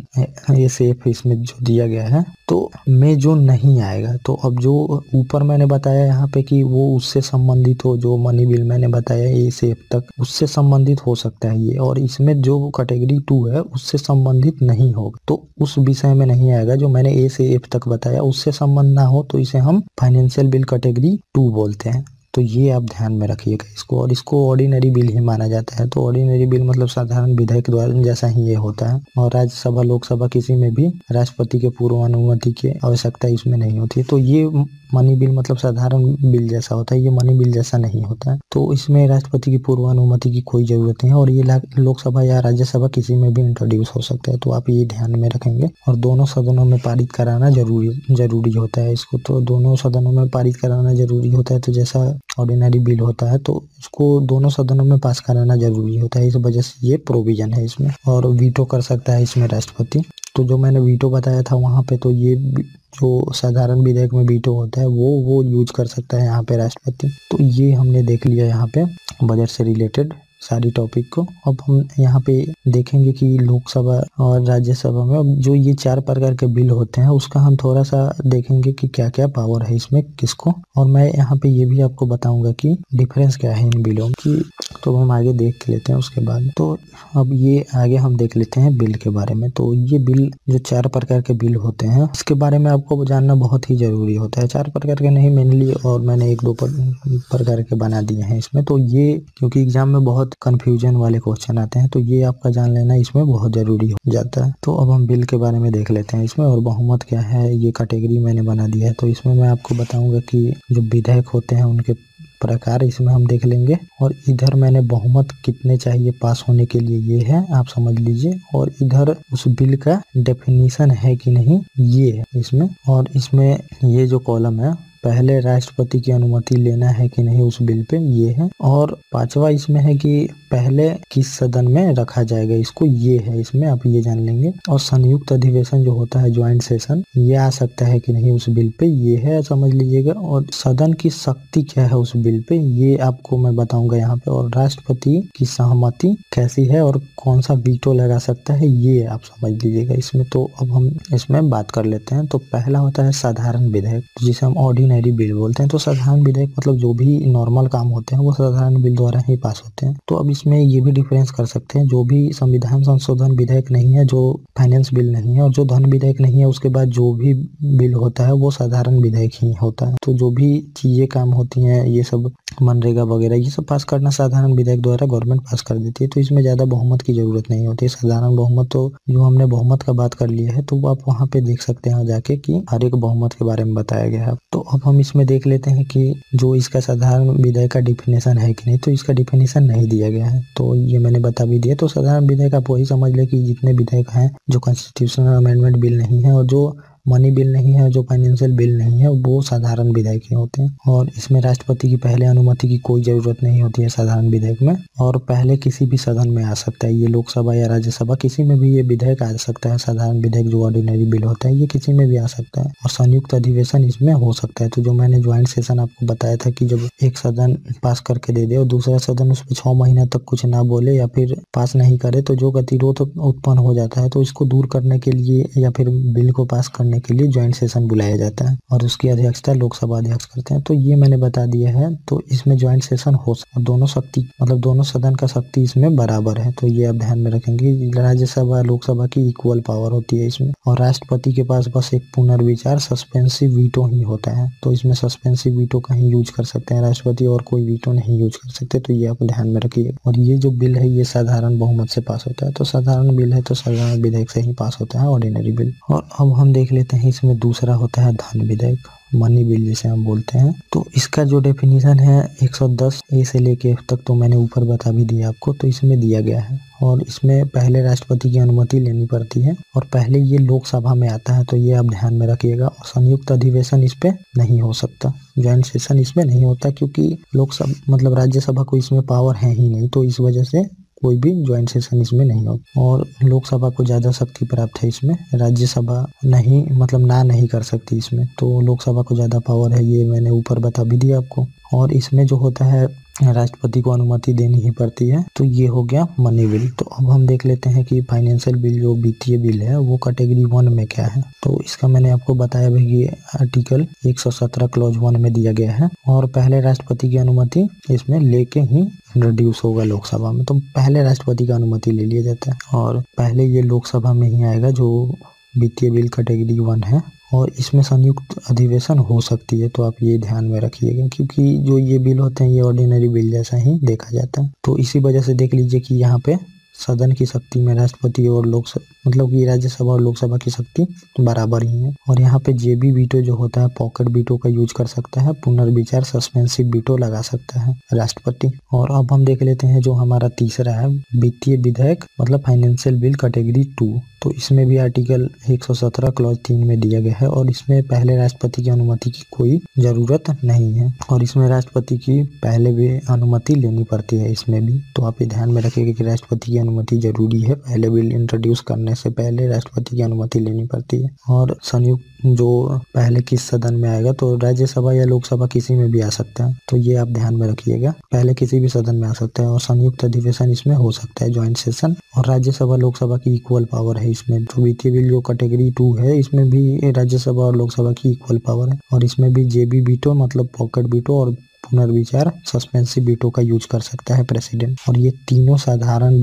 [SPEAKER 2] A से F इसमें जो दिया गया है, तो में जो नहीं आएगा। तो अब जो ऊपर मैंने बताया यहाँ पे कि वो उससे संबंधित हो, जो मनी बिल मैंने बताया A से F तक, उससे संबंधित हो सकता है ये। और इसमें जो कैटेगरी 2 है उससे संबंधित नहीं होगा, तो उस विषय में नहीं आएगा। जो मैंने A से F तक बताया उससे संबंध ना हो, तो इसे हम फाइनेंशियल बिल कैटेगरी 2 बोलते हैं। तो ये आप ध्यान में रखिएगा इसको। और इसको ऑर्डिनरी बिल ही माना जाता है। तो ऑर्डिनरी बिल मतलब साधारण विधेयक द्वारा जैसा ही ये होता है। और राज्यसभा लोकसभा किसी में भी राष्ट्रपति के पूर्व अनुमति की आवश्यकता इसमें नहीं होती। तो ये मनी बिल मतलब साधारण बिल जैसा होता है, ये मनी बिल जैसा नहीं होता है। तो इसमें राष्ट्रपति की पूर्व अनुमति की कोई जरूरत नहीं है, और ये लोकसभा या राज्यसभा किसी में भी इंट्रोड्यूस हो सकता है। तो आप ये ध्यान में रखेंगे। और दोनों सदनों में पारित कराना जरूरी होता है इसको। तो दोनों सदनों में पारित कराना जरूरी होता है। तो जैसा ऑर्डिनरी बिल होता है, तो इसको दोनों सदनों में पास कराना जरूरी होता है, इस वजह से ये प्रोविजन है इसमें। और वीटो कर सकता है इसमें राष्ट्रपति। तो जो मैंने वीटो बताया था वहां पे, तो ये जो साधारण विधेयक में वीटो होता है वो यूज कर सकता है यहाँ पे राष्ट्रपति। तो ये हमने देख लिया यहाँ पे बजट से रिलेटेड सारी टॉपिक को। अब हम यहाँ पे देखेंगे कि लोकसभा और राज्यसभा में अब जो ये 4 प्रकार के बिल होते हैं उसका हम थोड़ा सा देखेंगे कि क्या क्या पावर है इसमें किसको, और मैं यहाँ पे ये भी आपको बताऊंगा कि डिफरेंस क्या है इन बिलों की। तो हम आगे देख लेते हैं उसके बाद। तो अब ये आगे हम देख लेते हैं बिल के बारे में। तो ये बिल जो 4 प्रकार के बिल होते हैं इसके बारे में आपको जानना बहुत ही जरूरी होता है। 4 प्रकार के नहीं मेनली, और मैंने 1-2 प्रकार के बना दिए हैं इसमें। तो ये क्योंकि एग्जाम में बहुत कंफ्यूजन वाले क्वेश्चन आते हैं तो ये आपका जान लेना इसमें बहुत जरूरी हो जाता है। तो अब हम बिल के बारे में देख लेते हैं इसमें, और बहुमत क्या है ये कैटेगरी मैंने बना दिया है। तो इसमें मैं आपको बताऊंगा कि जो विधेयक होते हैं उनके प्रकार इसमें हम देख लेंगे, और इधर मैंने बहुमत कितने चाहिए पास होने के लिए ये है, आप समझ लीजिए। और इधर उस बिल का डेफिनेशन है कि नहीं ये है इसमें, और इसमें ये जो कॉलम है पहले राष्ट्रपति की अनुमति लेना है कि नहीं उस बिल पे ये है, और 5वां इसमें है कि पहले किस सदन में रखा जाएगा इसको ये है इसमें, आप ये जान लेंगे। और संयुक्त अधिवेशन जो होता है ज्वाइंट सेशन ये आ सकता है कि नहीं उस बिल पे ये है, समझ लीजिएगा। और सदन की शक्ति क्या है उस बिल पे ये आपको मैं बताऊंगा यहाँ पे, और राष्ट्रपति की सहमति कैसी है और कौन सा वीटो लगा सकता है ये आप समझ लीजिएगा इसमें। तो अब हम इसमें बात कर लेते हैं। तो पहला होता है साधारण विधेयक जिसे हम ऑर्डिनरी बिल बोलते हैं। तो साधारण विधेयक मतलब जो भी नॉर्मल काम होते हैं वो साधारण बिल द्वारा ही पास होते हैं। तो अब इसमें ये भी डिफरेंस कर सकते हैं, जो भी संविधान संशोधन विधेयक नहीं है, जो फाइनेंस बिल नहीं है, और जो धन विधेयक नहीं है, उसके बाद जो भी बिल होता है वो साधारण विधेयक ही होता है। तो जो भी चीजें काम होती हैं ये सब मनरेगा वगैरह ये सब पास करना साधारण विधेयक द्वारा गवर्नमेंट पास कर देती है। तो इसमें ज्यादा बहुमत की जरूरत नहीं होती है। साधारण बहुमत तो जो हमने बहुमत का बात कर लिया है तो वो आप वहाँ पे देख सकते हैं जाके कि हर एक बहुमत के बारे में बताया गया है। तो अब हम इसमें देख लेते हैं कि जो इसका साधारण विधेयक का डिफिनेशन है कि नहीं। तो इसका डिफिनेशन नहीं दिया गया है, तो ये मैंने बता भी दिया। तो साधारण विधेयक आप वही समझ ले कि जितने विधेयक हैं जो कॉन्स्टिट्यूशनल अमेंडमेंट बिल नहीं है और जो मनी बिल नहीं है, जो फाइनेंशियल बिल नहीं है, वो साधारण विधेयक ही होते हैं। और इसमें राष्ट्रपति की पहले अनुमति की कोई जरूरत नहीं होती है साधारण विधेयक में, और पहले किसी भी सदन में आ सकता है। ये लोकसभा या राज्यसभा किसी में भी ये विधेयक आ सकता है। साधारण विधेयक जो ऑर्डिनरी बिल होता है ये किसी में भी आ सकता है, और संयुक्त अधिवेशन इसमें हो सकता है। तो जो मैंने ज्वाइंट सेशन आपको बताया था कि जब एक सदन पास करके दे दे और दूसरा सदन उस पर 6 महीने तक कुछ ना बोले या फिर पास नहीं करे तो जो गतिरोध उत्पन्न हो जाता है, तो इसको दूर करने के लिए या फिर बिल को पास करने के लिए ज्वाइंट सेशन बुलाया जाता है, और उसकी अध्यक्षता लोकसभा अध्यक्ष करते हैं। तो ये मैंने बता दिया है। तो इसमें ज्वाइंट सेशन हो सकता है, दोनों शक्ति मतलब दोनों सदन का शक्ति इसमें बराबर है। तो ये आप ध्यान में रखेंगे। राज्यसभा लोकसभा की इक्वल पावर होती है इसमें, और राष्ट्रपति के पास बस एक पुनर्विचार सस्पेंसिव वीटो ही होता है। तो इसमें सस्पेंसिव वीटो का ही यूज कर सकते हैं राष्ट्रपति, और कोई वीटो नहीं यूज कर सकते। तो ये आप ध्यान में रखिए। और ये जो बिल है ये साधारण बहुमत से पास होता है। तो साधारण बिल है तो साधारण विधेयक से ही पास होता है ऑर्डिनरी बिल। और अब हम देख लेते हैं इसमें दूसरा होता है धन विधेयक, मनी बिल जिसे हम बोलते हैं। तो इसका जो डेफिनेशन है 110 ए से लेके F तक तो मैंने ऊपर बता भी दिया आपको। तो इसमें दिया गया है, और इसमें पहले राष्ट्रपति की अनुमति लेनी पड़ती है, और पहले ये लोकसभा में आता है। तो ये आप ध्यान में रखिएगा। और संयुक्त अधिवेशन इस पे नहीं हो सकता, ज्वाइंट सेशन इसमें नहीं होता, क्योंकि लोकसभा मतलब राज्यसभा को इसमें पावर है ही नहीं। तो इस वजह से कोई भी ज्वाइंट सेशन इसमें नहीं होता, और लोकसभा को ज्यादा शक्ति प्राप्त है इसमें, राज्यसभा नहीं मतलब ना नहीं कर सकती इसमें। तो लोकसभा को ज्यादा पावर है, ये मैंने ऊपर बता भी दिया आपको। और इसमें जो होता है राष्ट्रपति को अनुमति देनी ही पड़ती है। तो ये हो गया मनी बिल। तो अब हम देख लेते हैं कि फाइनेंशियल बिल जो वित्तीय बिल है वो कैटेगरी 1 में क्या है। तो इसका मैंने आपको बताया भी कि आर्टिकल 117 क्लॉज 1 में दिया गया है, और पहले राष्ट्रपति की अनुमति इसमें लेके ही इंट्रोड्यूस होगा लोकसभा में। तो पहले राष्ट्रपति का अनुमति ले लिया जाता है, और पहले ये लोकसभा में ही आएगा जो वित्तीय बिल कैटेगरी 1 है, और इसमें संयुक्त अधिवेशन हो सकती है। तो आप ये ध्यान में रखिएगा, क्योंकि जो ये बिल होते हैं ये ऑर्डिनरी बिल जैसा ही देखा जाता है। तो इसी वजह से देख लीजिए कि यहाँ पे सदन की शक्ति में राष्ट्रपति और लोकसभा मतलब कि राज्यसभा और लोकसभा की शक्ति बराबर ही है। और यहाँ पे जेबी वीटो जो होता है पॉकेट वीटो का यूज कर सकता है, पुनर्विचार सस्पेंसिव वीटो लगा सकता है राष्ट्रपति। और अब हम देख लेते हैं जो हमारा तीसरा है वित्तीय विधेयक मतलब फाइनेंशियल बिल कैटेगरी 2। तो इसमें भी आर्टिकल 117 क्लॉज 3 में दिया गया है और इसमें पहले राष्ट्रपति की अनुमति की कोई ज़रूरत नहीं है और इसमें राष्ट्रपति की पहले भी अनुमति लेनी पड़ती है इसमें भी। तो आप ये ध्यान में रखिएगा कि राष्ट्रपति की अनुमति जरूरी है, पहले बिल इंट्रोड्यूस करने से पहले राष्ट्रपति की अनुमति लेनी पड़ती है। और संयुक्त जो पहले किस सदन में आएगा, तो राज्यसभा या लोकसभा किसी में भी आ सकता है, तो ये आप ध्यान में रखिएगा, पहले किसी भी सदन में आ सकता है और संयुक्त अधिवेशन इसमें हो सकता है, ज्वाइंट सेशन। और राज्यसभा लोकसभा की इक्वल पावर है इसमें। तो वित्तीय बिल जो कैटेगरी 2 है इसमें भी राज्यसभा और लोकसभा की इक्वल पावर है और इसमें भी जेबी वीटो मतलब पॉकेट वीटो और पुनर्विचार सस्पेंसिव वीटो का यूज कर सकता है प्रेसिडेंट। और ये तीनों साधारण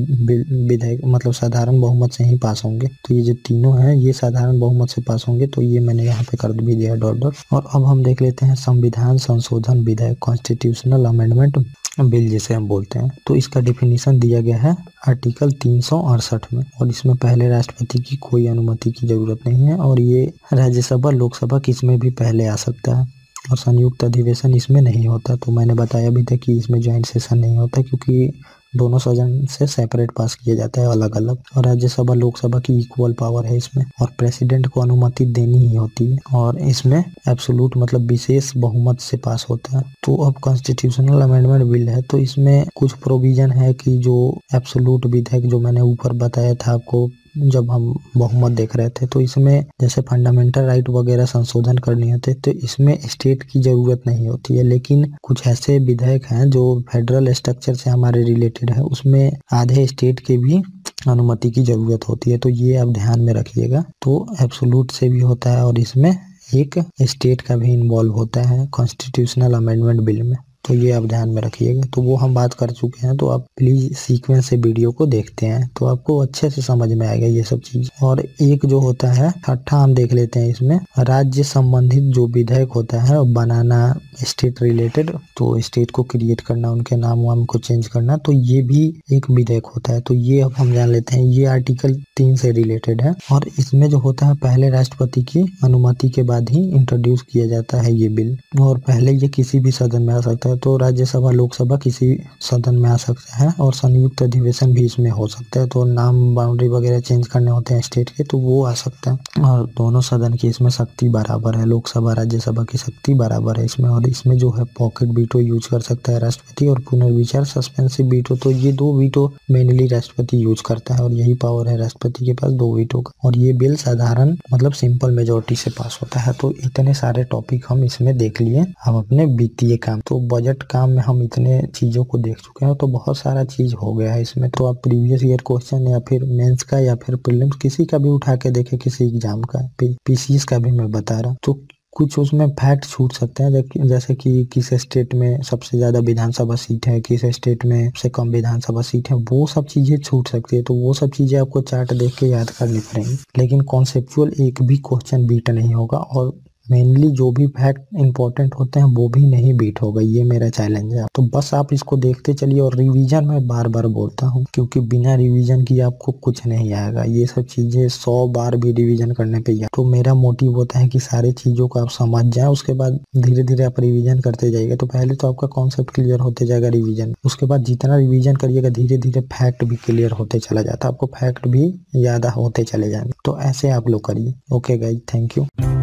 [SPEAKER 2] विधेयक मतलब साधारण बहुमत से ही पास होंगे। तो ये जो तीनों हैं ये साधारण बहुमत से पास होंगे, तो ये मैंने यहाँ पे कर भी दिया डॉट डॉट। और अब हम देख लेते हैं संविधान संशोधन विधेयक, कॉन्स्टिट्यूशनल अमेंडमेंट बिल जिसे हम बोलते हैं। तो इसका डिफिनीशन दिया गया है आर्टिकल 368 में और इसमें पहले राष्ट्रपति की कोई अनुमति की जरूरत नहीं है और ये राज्यसभा लोकसभा किस में भी पहले आ सकता है और संयुक्त अधिवेशन इसमें नहीं होता। तो मैंने बताया भी था कि इसमें ज्वाइंट सेशन नहीं होता क्योंकि दोनों सदन से सेपरेट पास किया जाता है अलग अलग। और राज्यसभा लोकसभा की इक्वल पावर है इसमें और प्रेसिडेंट को अनुमति देनी ही होती है और इसमें एब्सोल्यूट मतलब विशेष बहुमत से पास होता है। तो अब कॉन्स्टिट्यूशनल अमेंडमेंट बिल है तो इसमें कुछ प्रोविजन है कि जो एब्सोल्यूट विधेयक जो मैंने ऊपर बताया था आपको जब हम बहुमत देख रहे थे, तो इसमें जैसे फंडामेंटल राइट वगैरह संशोधन करनी होते तो इसमें स्टेट की जरूरत नहीं होती है। लेकिन कुछ ऐसे विधेयक हैं जो फेडरल स्ट्रक्चर से हमारे रिलेटेड है, उसमें आधे स्टेट के भी अनुमति की जरूरत होती है, तो ये आप ध्यान में रखिएगा। तो एब्सोल्यूट से भी होता है और इसमें एक स्टेट का भी इन्वॉल्व होता है कॉन्स्टिट्यूशनल अमेंडमेंट बिल में, तो ये आप ध्यान में रखिएगा। तो वो हम बात कर चुके हैं, तो आप प्लीज सीक्वेंस से वीडियो को देखते हैं तो आपको अच्छे से समझ में आएगा ये सब चीज। और एक जो होता है छठा हम देख लेते हैं, इसमें राज्य संबंधित जो विधेयक होता है बनाना स्टेट रिलेटेड, तो स्टेट को क्रिएट करना, उनके नाम वाम को चेंज करना, तो ये भी एक विधेयक होता है। तो ये अब हम जान लेते हैं, ये आर्टिकल 3 से रिलेटेड है और इसमें जो होता है पहले राष्ट्रपति की अनुमति के बाद ही इंट्रोड्यूस किया जाता है ये बिल और पहले ये किसी भी सदन में आ सकता है। तो राज्यसभा लोकसभा किसी सदन में आ सकता है और संयुक्त अधिवेशन भी इसमें हो सकता है। तो नाम बाउंड्री वगैरह चेंज करने होते हैं स्टेट के, तो वो आ सकता है। और दोनों सदन की इसमें शक्ति बराबर है, लोकसभा राज्यसभा की शक्ति बराबर है इसमें। और इसमें जो है पॉकेट वीटो यूज कर सकता है राष्ट्रपति और पुनर्विचार सस्पेंसिव वीटो, तो ये 2 वीटो मेनली राष्ट्रपति यूज करता है और यही पावर है राष्ट्रपति के पास 2 वीटो का। और ये बिल साधारण मतलब सिंपल मेजोरिटी से पास होता है। तो इतने सारे टॉपिक हम इसमें देख लिए। हम अपने वित्तीय काम तो बजट काम में हम इतने चीजों को देख चुके हैं, तो बहुत सारा चीज हो गया है इसमें। तो आप प्रीवियस ईयर क्वेश्चन या फिर मेंस का या फिर प्रीलिम्स किसी का भी उठा के देखे, किसी एग्जाम का, पीसीएस का भी मैं बता रहा हूँ, तो कुछ उसमें फैक्ट छूट सकते हैं, जैसे कि किस स्टेट में सबसे ज्यादा विधानसभा सीट है, किस स्टेट में सबसे कम विधानसभा सीट है, वो सब चीजें छूट सकती है। तो वो सब चीजें आपको चार्ट देख के याद करनी पड़ेंगी, लेकिन कॉन्सेप्चुअल एक भी क्वेश्चन बीट नहीं होगा और मेनली जो भी फैक्ट इंपॉर्टेंट होते हैं वो भी नहीं बीट होगा, ये मेरा चैलेंज है। तो बस आप इसको देखते चलिए और रिवीजन मैं बार बार बोलता हूँ क्योंकि बिना रिवीजन की आपको कुछ नहीं आएगा। ये सब चीजें 100 बार भी रिवीजन करने पे ही। तो मेरा मोटिव होता है कि सारी चीजों को आप समझ जाए, उसके बाद धीरे धीरे आप रिवीजन करते जाइएगा। तो पहले तो आपका कॉन्सेप्ट क्लियर होते जाएगा रिवीजन, उसके बाद जितना रिवीजन करिएगा धीरे धीरे फैक्ट भी क्लियर होते चला जाता है, आपको फैक्ट भी याद होते चले जाएंगे। तो ऐसे आप लोग करिए। Okay guys, thank you.